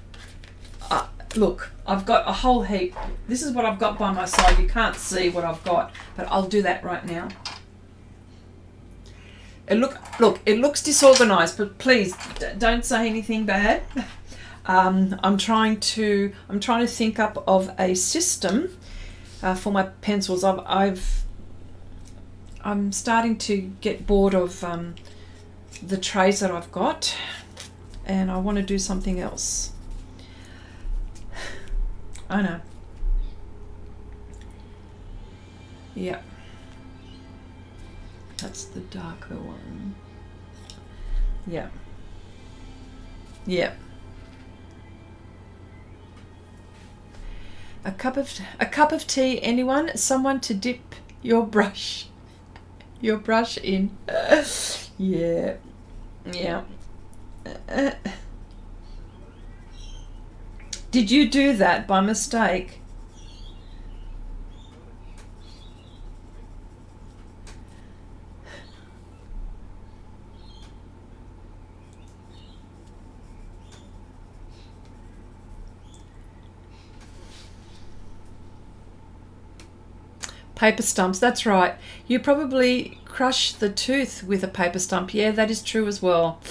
look, I've got a whole heap. This is what I've got by my side. You can't see what I've got, but I'll do that right now. Look, it looks disorganized, but please don't say anything bad. I'm trying to think up of a system for my pencils. I'm starting to get bored of the trays that I've got, and I want to do something else. I know. Yeah. That's the darker one. Yeah. Yeah. A cup of tea, anyone? Someone to dip your brush in. Yeah. Yeah. Did you do that by mistake? Paper stumps, that's right. You probably crush the tooth with a paper stump. Yeah, that is true as well.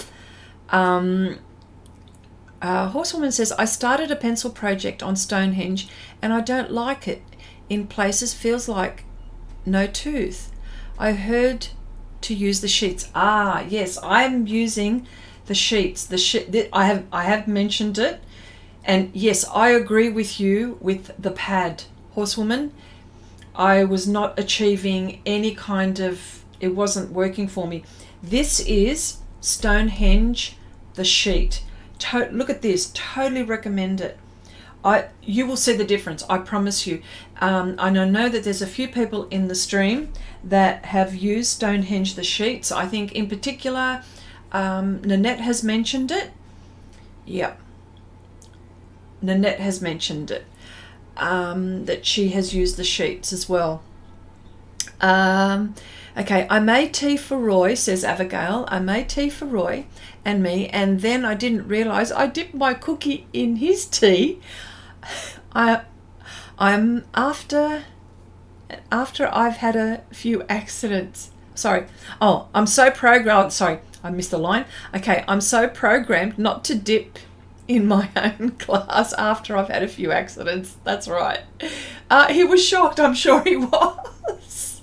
Horsewoman says, I started a pencil project on Stonehenge and I don't like it. In places feels like no tooth. I heard to use the sheets. Ah, yes, I'm using the sheets. I have mentioned it. And yes, I agree with you with the pad, Horsewoman. I was not achieving any kind of, it wasn't working for me. This is Stonehenge, the sheet. Look at this, totally recommend it. You will see the difference, I promise you. I know that there's a few people in the stream that have used Stonehenge, the sheets. I think in particular, Nanette has mentioned it. Yep. Nanette has mentioned it. That she has used the sheets as well. Okay, I made tea for Roy, says Abigail. I made tea for Roy and me, and then I didn't realise I dipped my cookie in his tea. I'm after I've had a few accidents. Sorry. Oh, I'm so programmed. Sorry, I missed the line. Okay, I'm so programmed not to dip in my own glass after I've had a few accidents. That's right. He was shocked, I'm sure he was.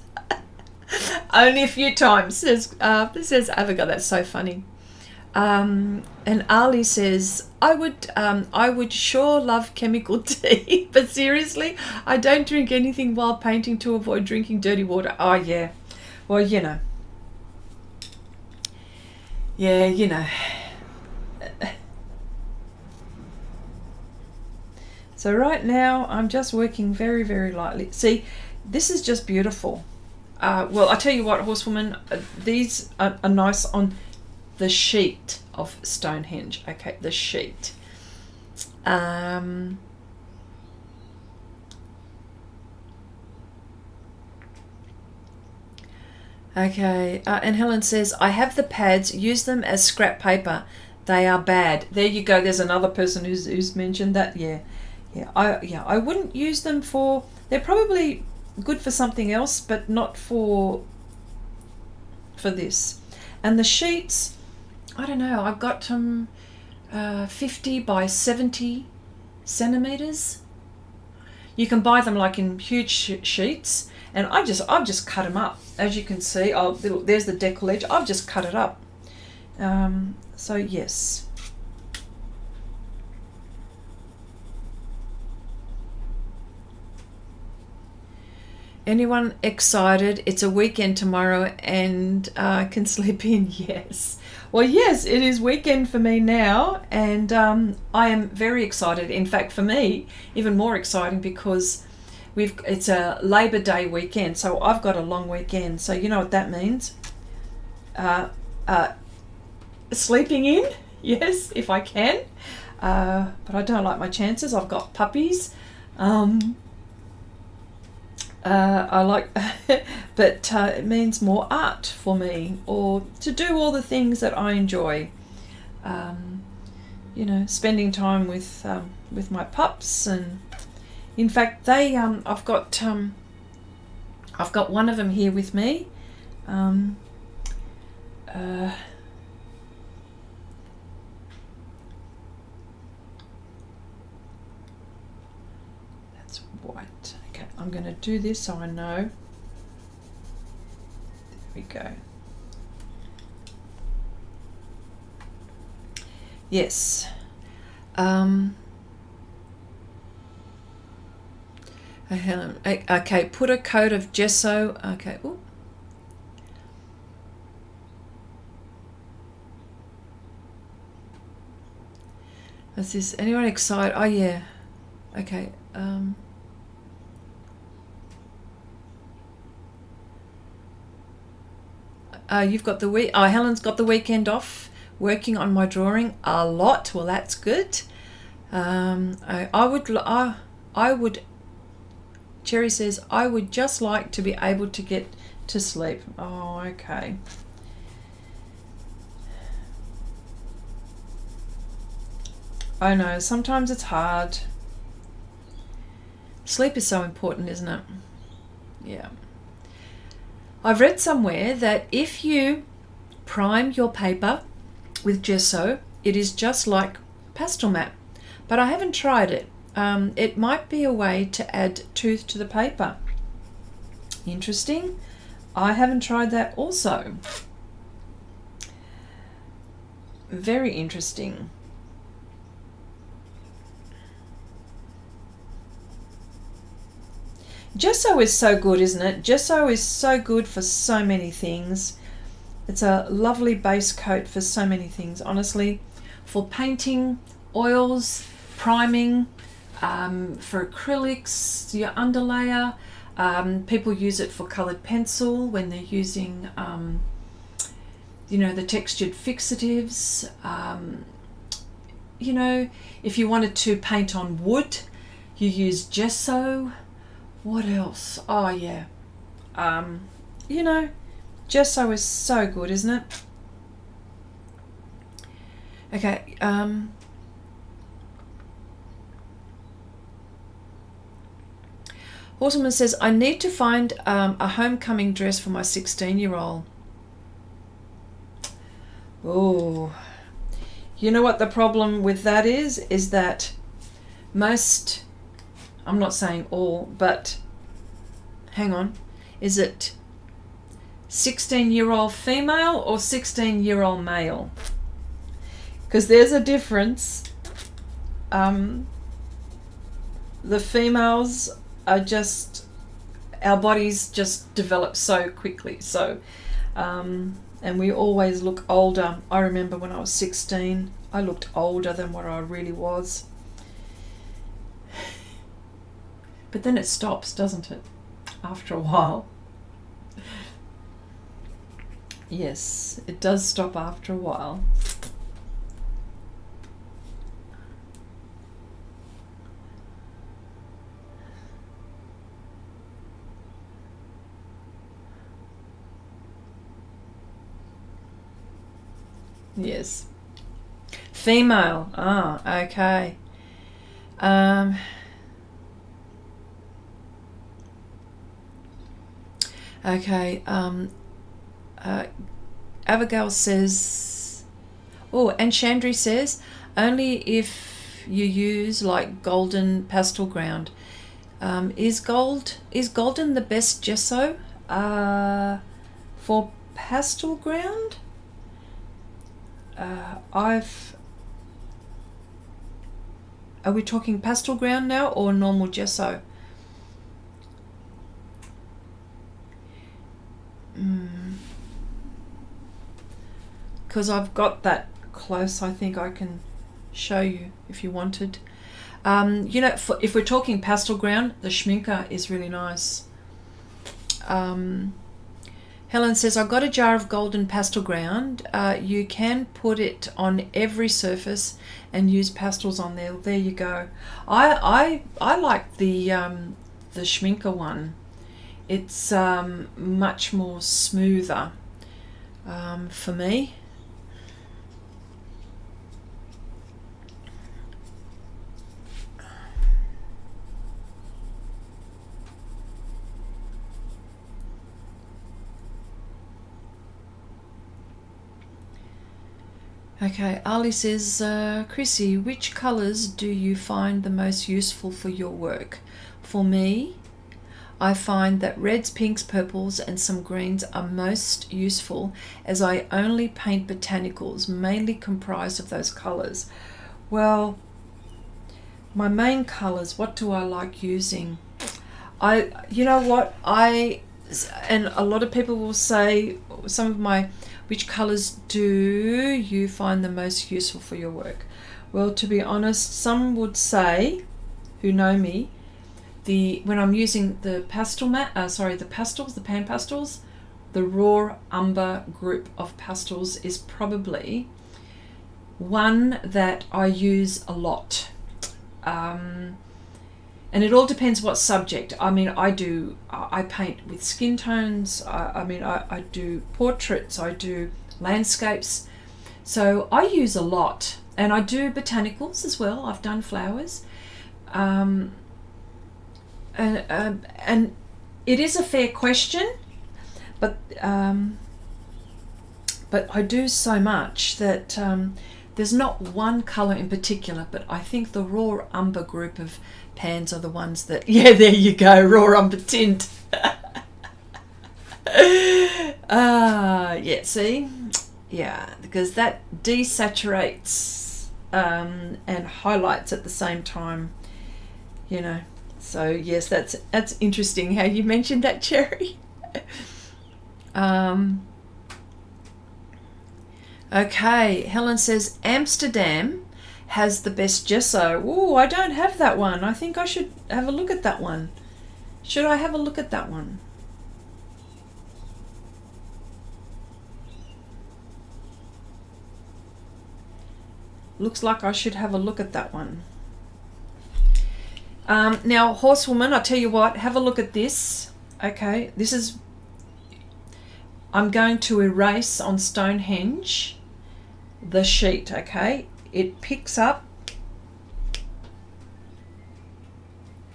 Only a few times, says Abigail. That's so funny. And Ali says, I would sure love chemical tea, but seriously, I don't drink anything while painting to avoid drinking dirty water. Oh yeah, well, you know. Yeah, you know. So right now I'm just working very, very lightly. See, this is just beautiful. Well, I tell you what, Horsewoman, these are nice on the sheet of Stonehenge. Okay, the sheet. Okay, and Helen says, I have the pads, use them as scrap paper. They are bad. There you go. There's another person who's mentioned that. Yeah. I wouldn't use them for, they're probably good for something else, but not for this. And the sheets, I don't know, I've got them 50 by 70 centimeters. You can buy them like in huge sheets, and I've just cut them up. As you can see, there's the decal edge. I've just cut it up. So yes. Anyone excited? It's a weekend tomorrow and can sleep in? Yes. Well, yes, it is weekend for me now, and I am very excited. In fact, for me, even more exciting because it's a Labor Day weekend, so I've got a long weekend. So you know what that means? Sleeping in, yes, if I can. But I don't like my chances. I've got puppies. I like, but it means more art for me, or to do all the things that I enjoy. You know, spending time with my pups, and in fact, they I've got one of them here with me. That's white. Okay, I'm going to do this so I know. There we go. Yes. Okay, put a coat of gesso. Okay. Ooh. Is this anyone excited? Oh yeah. Okay. You've got the week. Oh, Helen's got the weekend off. Working on my drawing a lot. Well, that's good. I would, Cherry says, I would just like to be able to get to sleep. Oh, okay. I know, sometimes it's hard. Sleep is so important, isn't it? Yeah. I've read somewhere that if you prime your paper with gesso, it is just like pastel matte. But I haven't tried it. It might be a way to add tooth to the paper. Interesting. I haven't tried that also. Very interesting. Gesso is so good, isn't it? Gesso is so good for so many things. It's a lovely base coat for so many things, honestly. For painting, oils, priming, for acrylics, your underlayer. People use it for coloured pencil when they're using, you know, the textured fixatives. You know, if you wanted to paint on wood, you use gesso. What else? Oh, yeah. You know, gesso is so good, isn't it? Okay. Horseman says, I need to find a homecoming dress for my 16-year-old. Oh. You know what the problem with that is? Is that most... I'm not saying all, but hang on. Is it 16-year-old female or 16-year-old male? Because there's a difference. The females are just, our bodies just develop so quickly. So, and we always look older. I remember when I was 16, I looked older than what I really was. But then it stops, doesn't it? After a while. Yes, it does stop after a while. Yes. Female. Ah, okay. Okay, Abigail says, oh, and Chandri says, only if you use like golden pastel ground. Is golden the best gesso for pastel ground? Are we talking pastel ground now or normal gesso? Because I've got that close, I think I can show you if you wanted. You know, if we're talking pastel ground, the Schminker is really nice. Helen says, I've got a jar of golden pastel ground. You can put it on every surface and use pastels on there. There you go. I like the Schminker one. It's much more smoother for me. Okay, Ali says, Chrissy, which colours do you find the most useful for your work? For me, I find that reds, pinks, purples and some greens are most useful as I only paint botanicals, mainly comprised of those colours. Well, my main colours, what do I like using? You know what, and a lot of people will say, some of my, which colours do you find the most useful for your work? Well, to be honest, some would say, who know me, when I'm using the pastel the pastels, the pan pastels, the raw umber group of pastels is probably one that I use a lot. And it all depends what subject. I mean, I paint with skin tones. I do portraits, I do landscapes. So I use a lot. And I do botanicals as well. I've done flowers. And it is a fair question, but I do so much that there's not one colour in particular, but I think the raw umber group of pans are the ones that, yeah, there you go, raw umber tint. Yeah, see? Yeah, because that desaturates and highlights at the same time, you know. So yes, that's interesting how you mentioned that, Cherry. Okay, Helen says Amsterdam has the best gesso. Oh, I don't have that one. I think I should have a look at that one. Should I have a look at that one? Looks like I should have a look at that one. Now, Horsewoman, I'll tell you what, have a look at this. Okay, this is, I'm going to erase on Stonehenge the sheet, okay? It picks up.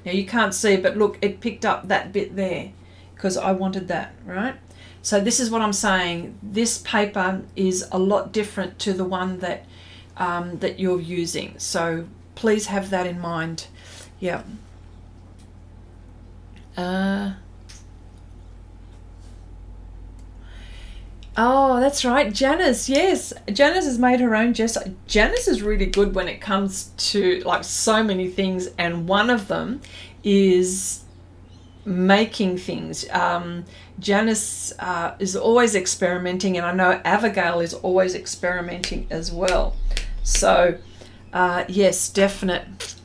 Now you can't see, but look, it picked up that bit there because I wanted that, right? So this is what I'm saying. This paper is a lot different to the one that that you're using. So please have that in mind. Yeah. Oh, that's right. Janice, yes. Janice has made her own gesso. Janice is really good when it comes to like so many things, and one of them is making things. Janice is always experimenting, and I know Abigail is always experimenting as well. So, yes, definite.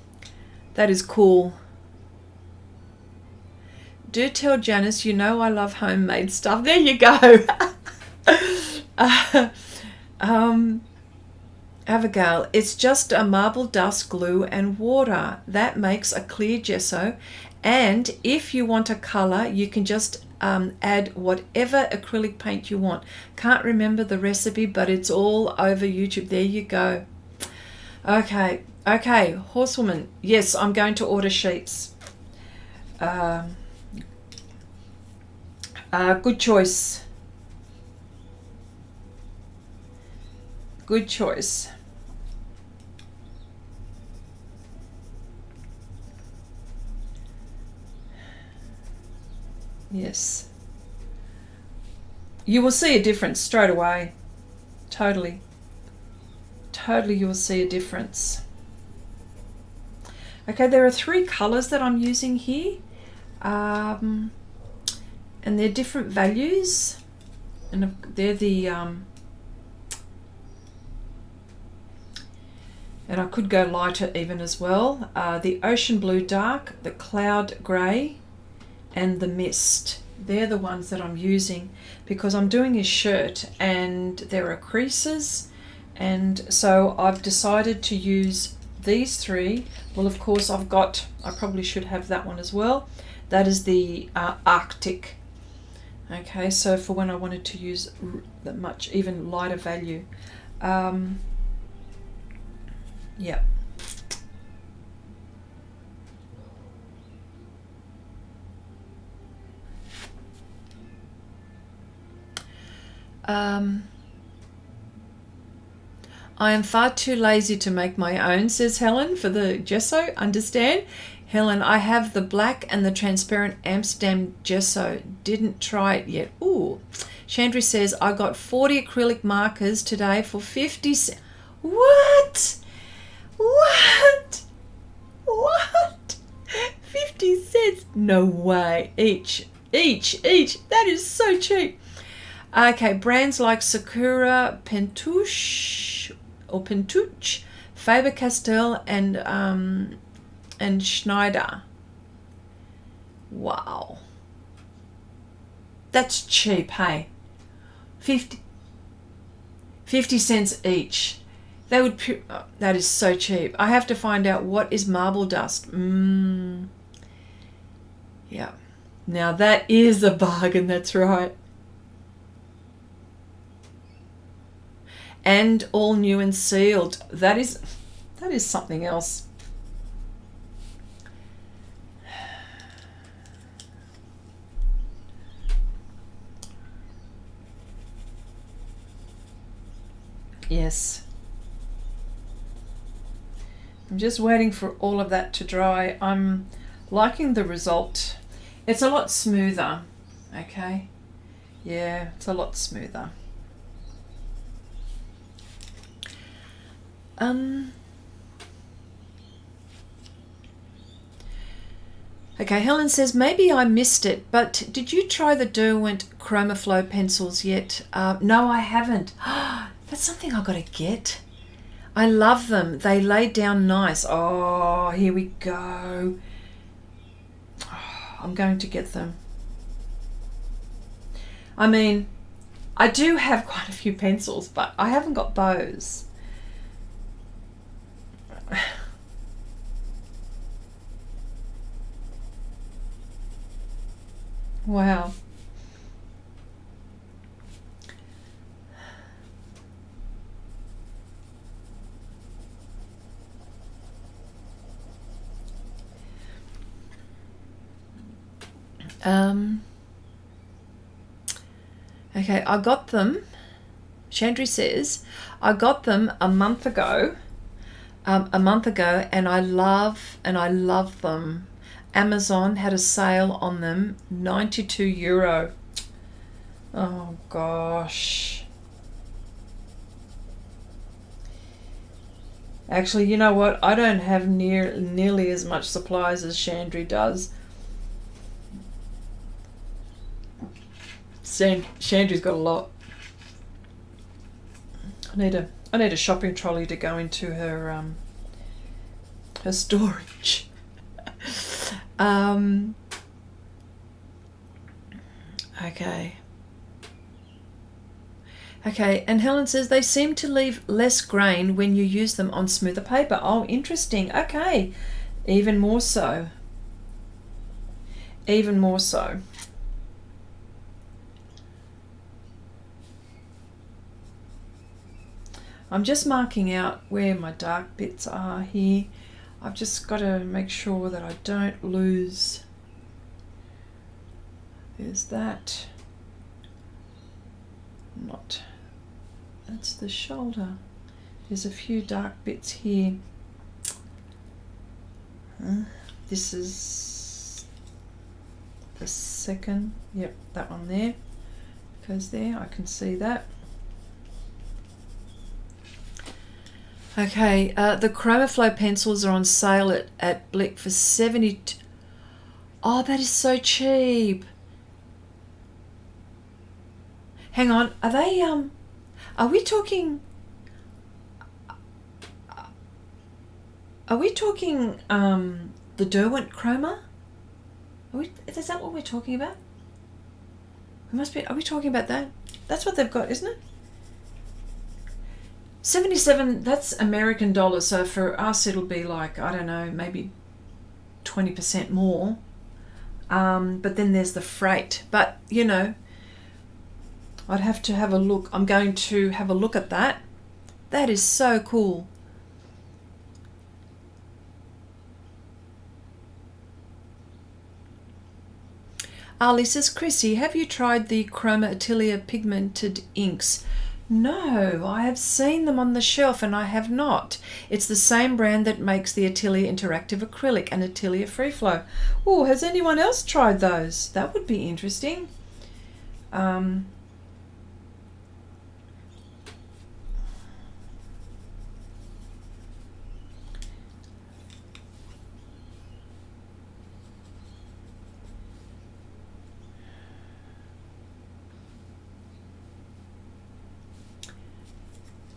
That is cool. Do tell Janice, you know I love homemade stuff. There you go. Abigail, it's just a marble dust, glue and water. That makes a clear gesso. And if you want a colour, you can just add whatever acrylic paint you want. Can't remember the recipe, but it's all over YouTube. There you go. Okay, Horsewoman. Yes, I'm going to order sheets. Good choice. Good choice. Yes. You will see a difference straight away. Totally. Totally, you will see a difference. Okay, there are 3 colors that I'm using here. And they're different values. And they're the... and I could go lighter even as well. The ocean blue dark, the cloud grey, and the mist. They're the ones that I'm using because I'm doing his shirt and there are creases, and so I've decided to use these 3. Well, of course I probably should have that one as well. That is the Arctic. Okay, so for when I wanted to use the much even lighter value. Yeah. I am far too lazy to make my own, says Helen, for the gesso. Understand? Helen, I have the black and the transparent Amsterdam gesso. Didn't try it yet. Ooh. Chandri says, I got 40 acrylic markers today for 50 cents. What? What? 50 cents? No way. Each. That is so cheap. Okay, brands like Sakura, Pentuche, Faber-Castell, and Schneider. Wow. That's cheap, hey? 50 cents each. They would. Oh, that is so cheap. I have to find out what is marble dust. Yeah. Now that is a bargain. That's right. And all new and sealed. That is something else. Yes. I'm just waiting for all of that to dry. I'm liking the result. It's a lot smoother. Okay. Yeah, it's a lot smoother. Okay, Helen says, maybe I missed it, but did you try the Derwent Chroma Flow pencils yet? No, I haven't. That's something I've got to get. I love them. They lay down nice. Oh, here we go. Oh, I'm going to get them. I mean, I do have quite a few pencils, but I haven't got those. Wow. Okay, I got them. Chandri says, I got them a month ago, and I love them. Amazon had a sale on them, €92. Oh gosh. Actually, you know what? I don't have nearly as much supplies as Chandri does. Chandri's got a lot. I need a shopping trolley to go into her storage. Okay. Okay, and Helen says they seem to leave less grain when you use them on smoother paper. Oh, interesting. Okay, even more so. Even more so. I'm just marking out where my dark bits are here. I've just got to make sure that I don't lose. There's that. Not. That's the shoulder. There's a few dark bits here. This is the second. Yep, that one there. Goes there. I can see that. Okay, the Chroma Flow pencils are on sale at Blick for 70. Oh, that is so cheap. Hang on, are they are we talking the Derwent Chroma? Is that what we're talking about? We must be. Are we talking about that? That's what they've got, isn't it? 77, that's American dollars, so for us it'll be like, I don't know, maybe 20% more. But then there's the freight. But, you know, I'd have to have a look. I'm going to have a look at that. That is so cool. Ali says, Chrissy, have you tried the Chroma Atelier pigmented inks? No, I have seen them on the shelf and I have not. It's the same brand that makes the Atelier Interactive Acrylic and Atelier Free Flow. Oh, has anyone else tried those? That would be interesting.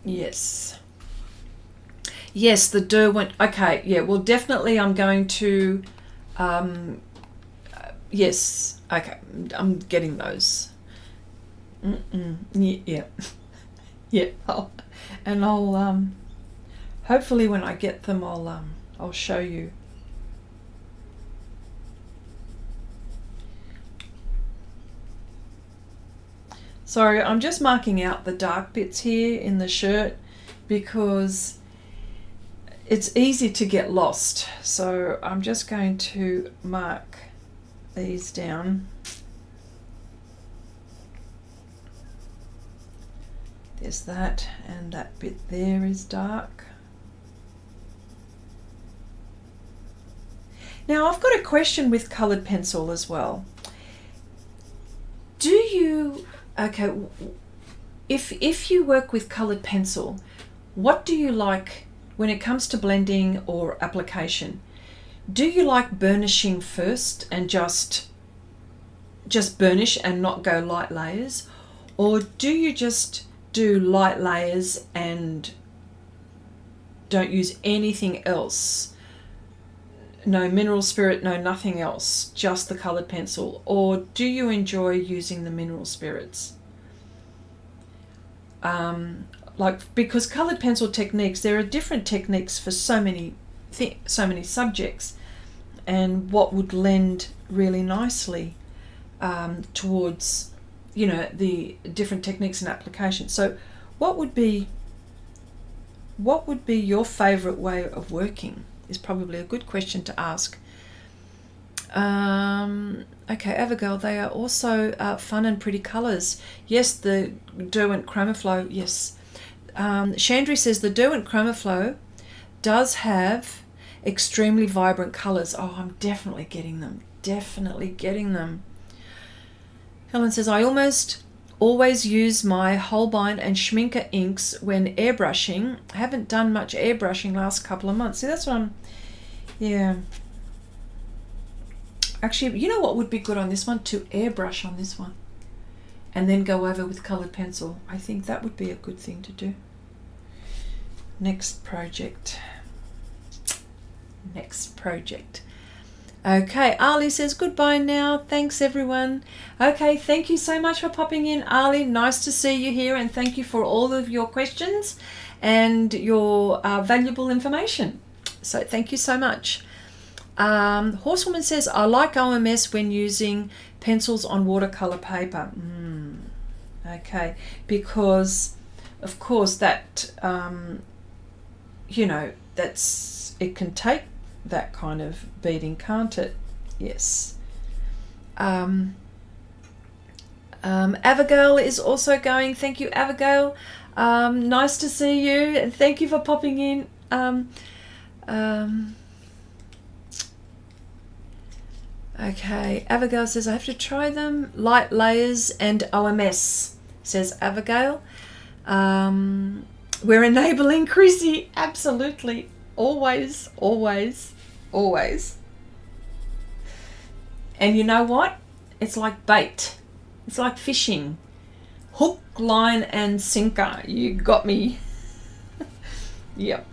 Yes. Yes, the Derwent. Okay, yeah, well, definitely I'm going to, yes, okay, I'm getting those. Yeah. Yeah, Hopefully when I get them, I'll show you. Sorry, I'm just marking out the dark bits here in the shirt because it's easy to get lost. So I'm just going to mark these down. There's that, and that bit there is dark. Now I've got a question with coloured pencil as well. Do you, okay, if you work with coloured pencil, what do you like when it comes to blending or application? Do you like burnishing first and just burnish and not go light layers? Or do you just do light layers and don't use anything else? No mineral spirit, no nothing else, just the coloured pencil? Or do you enjoy using the mineral spirits? Because coloured pencil techniques, there are different techniques for so many subjects, and what would lend really nicely towards, you know, the different techniques and applications. So what would be your favourite way of working is probably a good question to ask. Okay, Abigail, they are also fun and pretty colours. Yes, the Derwent Chroma Flow, yes. Chandri says the Derwent Chroma Flow does have extremely vibrant colours. Oh, I'm definitely getting them. Definitely getting them. Helen says, I almost always use my Holbein and Schminker inks when airbrushing. I haven't done much airbrushing last couple of months. See, that's what I'm, yeah. Actually, you know what would be good on this one? To airbrush on this one and then go over with coloured pencil. I think that would be a good thing to do. Next project. Next project. Okay, Ali says goodbye now. Thanks, everyone. Okay, thank you so much for popping in, Ali. Nice to see you here, and thank you for all of your questions and your valuable information. So thank you so much. Horsewoman says, I like OMS when using pencils on watercolor paper. Okay, because of course that, you know, it can take that kind of beading, can't it? Yes. Abigail is also going. Thank you, Abigail. Nice to see you, and thank you for popping in. Okay, Abigail says, I have to try them. Light layers and OMS, says Abigail. We're enabling Chrissy. Absolutely. Always, always, always. And you know what? It's like bait. It's like fishing. Hook, line, and sinker. You got me. Yep.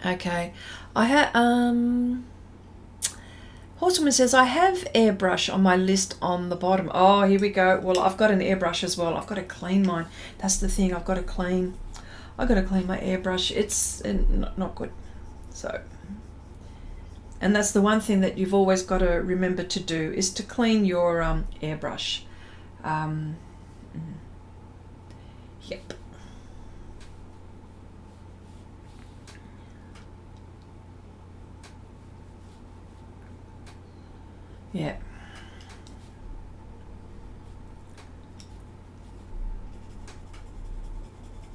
Okay. I have, Horsewoman says, I have airbrush on my list on the bottom. Oh, here we go. Well, I've got an airbrush as well. I've got to clean mine. That's the thing. I've got to clean my airbrush. It's not good. So, and that's the one thing that you've always got to remember to do, is to clean your airbrush. Yep. Yeah.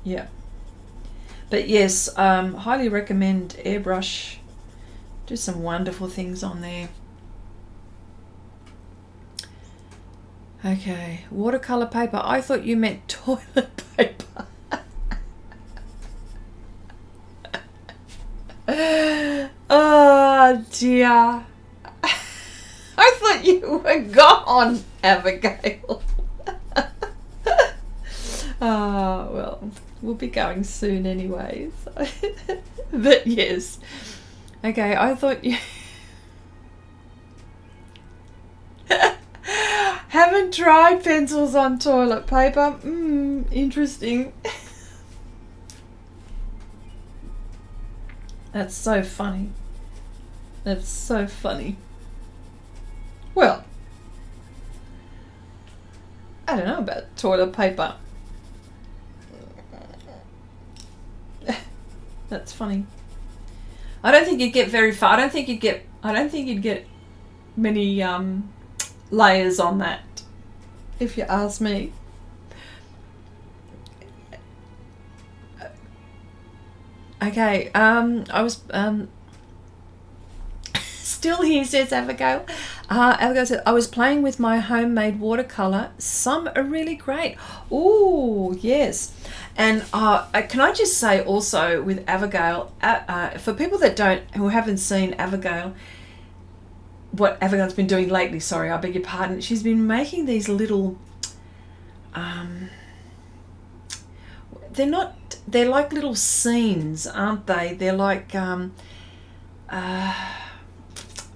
Yeah. But yes, highly recommend airbrush. Do some wonderful things on there. Okay, watercolor paper. I thought you meant toilet paper. Oh dear. I thought you were gone, Abigail. Oh, well, we'll be going soon anyway. So. But yes. Okay, I thought you... Haven't tried pencils on toilet paper. Interesting. That's so funny. That's so funny. Well, I don't know about toilet paper. That's funny. I don't think you'd get very far. I don't think you'd get many layers on that, if you ask me. Okay, I was still here, says Abigail. Abigail said, I was playing with my homemade watercolor. Some are really great. Oh, yes. And can I just say also with Abigail, for people who haven't seen Abigail, what Abigail's been doing lately, sorry, I beg your pardon, she's been making these little, they're like little scenes, aren't they? They're like, I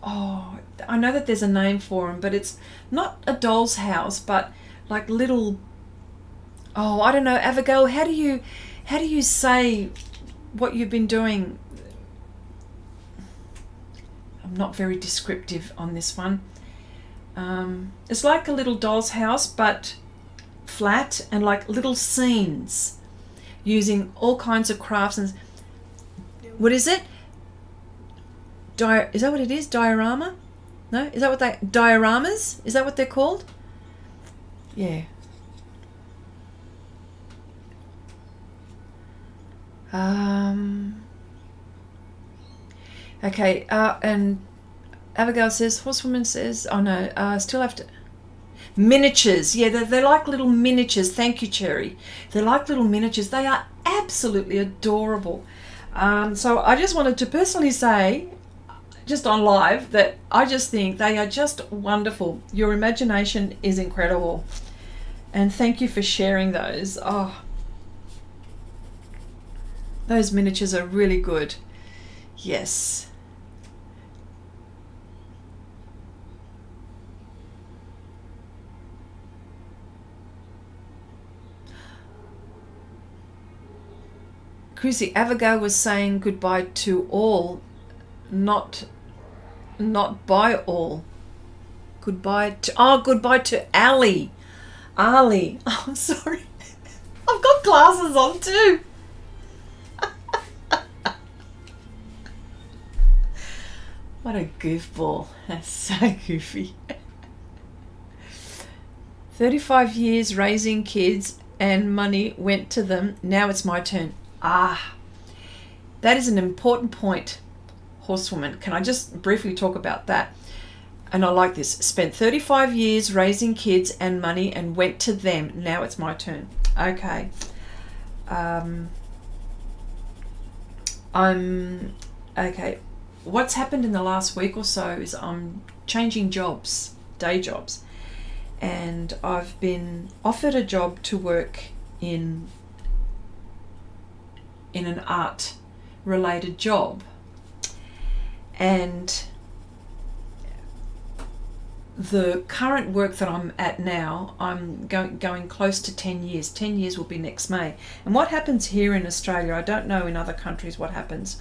know that there's a name for them, but it's not a doll's house, but like little, I don't know, Abigail, how do you say what you've been doing? I'm not very descriptive on this one. It's like a little doll's house, but flat, and like little scenes using all kinds of crafts. And what is it? Is that what it is? Diorama? No? Is that what dioramas? Is that what they're called? Yeah. Okay, and Abigail says, Horsewoman says, oh no, still have to, miniatures. Yeah, they're like little miniatures. Thank you, Cherry. They're like little miniatures. They are absolutely adorable. So I just wanted to personally say, just on live, that I just think they are just wonderful. Your imagination is incredible. And thank you for sharing those. Oh, those miniatures are really good. Yes. Chrissy, Abigail was saying goodbye to all, not by all. Goodbye to Ali. Oh, sorry. I've got glasses on too. What a goofball. That's so goofy. 35 years raising kids and money went to them. Now it's my turn. That is an important point, Horsewoman. Can I just briefly talk about that? And I like this. Spent 35 years raising kids and money and went to them. Now it's my turn. Okay. Okay. What's happened in the last week or so is I'm changing jobs, day jobs. And I've been offered a job to work in an art related job, and the current work that I'm at now, I'm going close to 10 years. 10 years will be next May. And what happens here in Australia, I don't know in other countries what happens,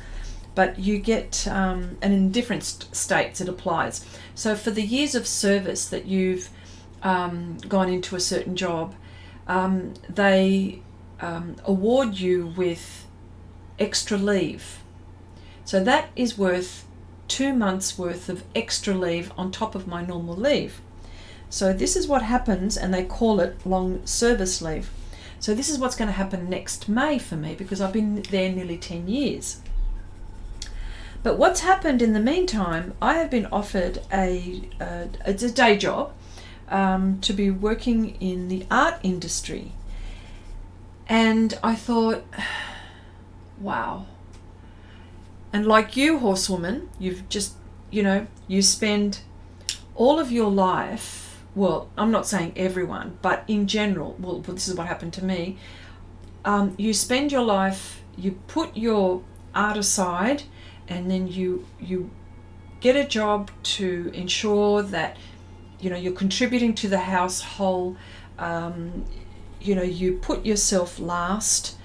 but you get, and in different states it applies. So for the years of service that you've gone into a certain job, they award you with extra leave. So that is worth 2 months worth of extra leave on top of my normal leave. So this is what happens, and they call it long service leave. So this is what's going to happen next May for me, because I've been there nearly 10 years. But what's happened in the meantime, I have been offered it's a day job to be working in the art industry. And I thought, wow. And like you, Horsewoman, you've just, you spend all of your life, well, I'm not saying everyone, but in general, well, this is what happened to me. You spend your life, you put your art aside, and then you get a job to ensure that, you're contributing to the household. You put yourself last,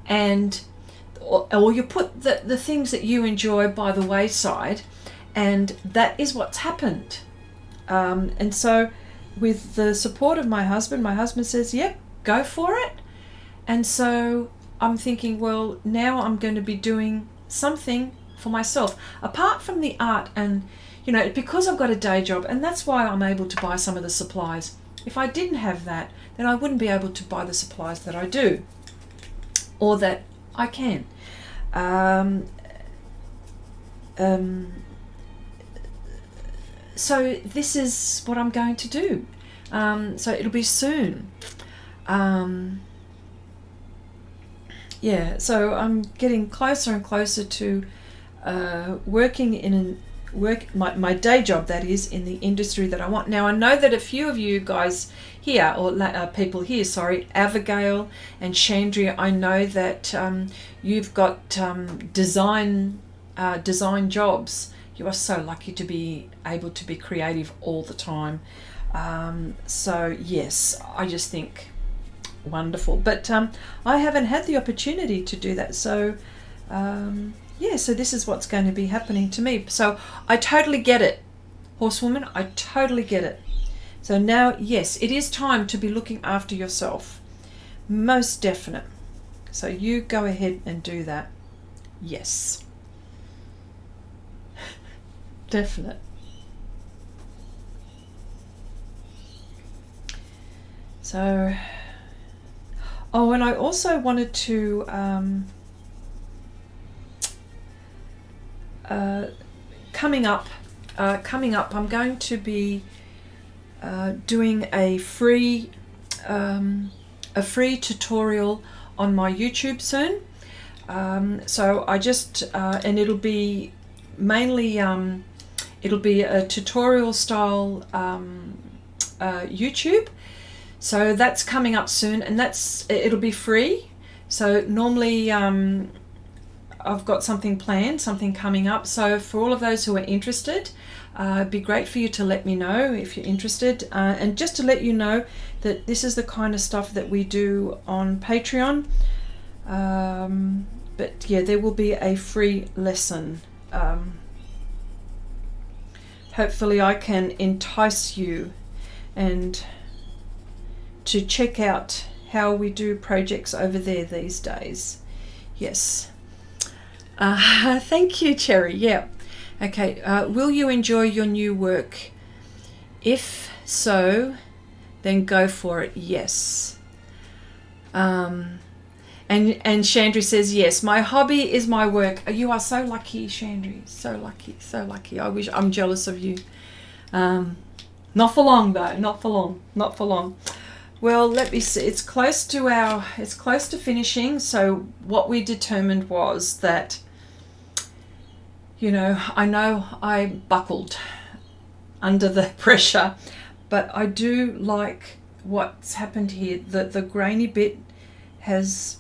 and or you put the things that you enjoy by the wayside, and that is what's happened. And so with the support of my husband says, yep, go for it. And so I'm thinking, well, now I'm going to be doing something for myself apart from the art, and you know, because I've got a day job, and that's why I'm able to buy some of the supplies. If I didn't have that, then I wouldn't be able to buy the supplies that I do, or that I can. So this is what I'm going to do. So it'll be soon. Yeah, so I'm getting closer and closer to working in my day job, that is, in the industry that I want. Now, I know that a few of you guys here, or people here, sorry, Abigail and Chandria, I know that you've got design jobs. You are so lucky to be able to be creative all the time. So yes, I just think wonderful. But I haven't had the opportunity to do that. So yeah, so this is what's going to be happening to me. So I totally get it, horsewoman. I totally get it. So now, yes, it is time to be looking after yourself. Most definite. So you go ahead and do that. Yes. Definite. So, oh, and I also wanted to coming up, I'm going to be doing a free tutorial on my YouTube soon. So I just and it'll be mainly it'll be a tutorial style YouTube. So that's coming up soon, and it'll be free. So normally I've got something planned, something coming up. So for all of those who are interested, it'd be great for you to let me know if you're interested. And just to let you know that this is the kind of stuff that we do on Patreon. But yeah, there will be a free lesson. Hopefully I can entice you and to check out how we do projects over there these days. Yes. Thank you, Cherry. Yeah. Okay. Will you enjoy your new work? If so, then go for it. Yes. And Chandri says, yes, my hobby is my work. You are so lucky, Chandri. So lucky, so lucky. I'm jealous of you. Not for long though. Not for long. Not for long. Well, let me see. It's close to finishing. So what we determined was that, you know I buckled under the pressure, but I do like what's happened here. The grainy bit is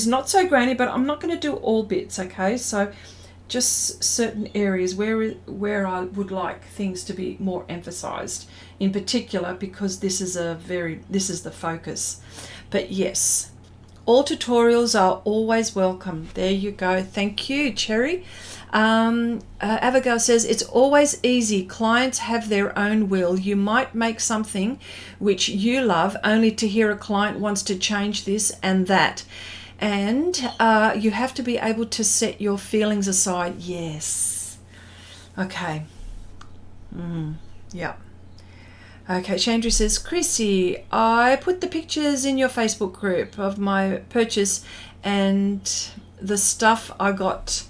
not so grainy, but I'm not going to do all bits. Okay, so just certain areas where I would like things to be more emphasized, in particular, because this is the focus. But yes, all tutorials are always welcome. There you go. Thank you, Cherry. Abigail says, it's always easy. Clients have their own will. You might make something which you love only to hear a client wants to change this and that. And you have to be able to set your feelings aside. Yes. Okay. Yeah. Okay, Chandra says, Chrissy, I put the pictures in your Facebook group of my purchase and the stuff I got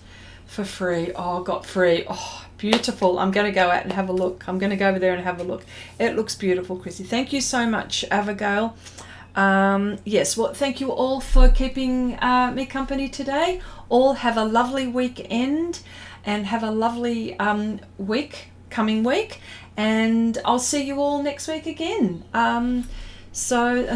for free. Oh, got free. Oh, beautiful. I'm going to go out and have a look. I'm going to go over there and have a look. It looks beautiful, Chrissy. Thank you so much, Abigail. Yes, well, thank you all for keeping me company today. All have a lovely weekend and have a lovely coming week, and I'll see you all next week again. So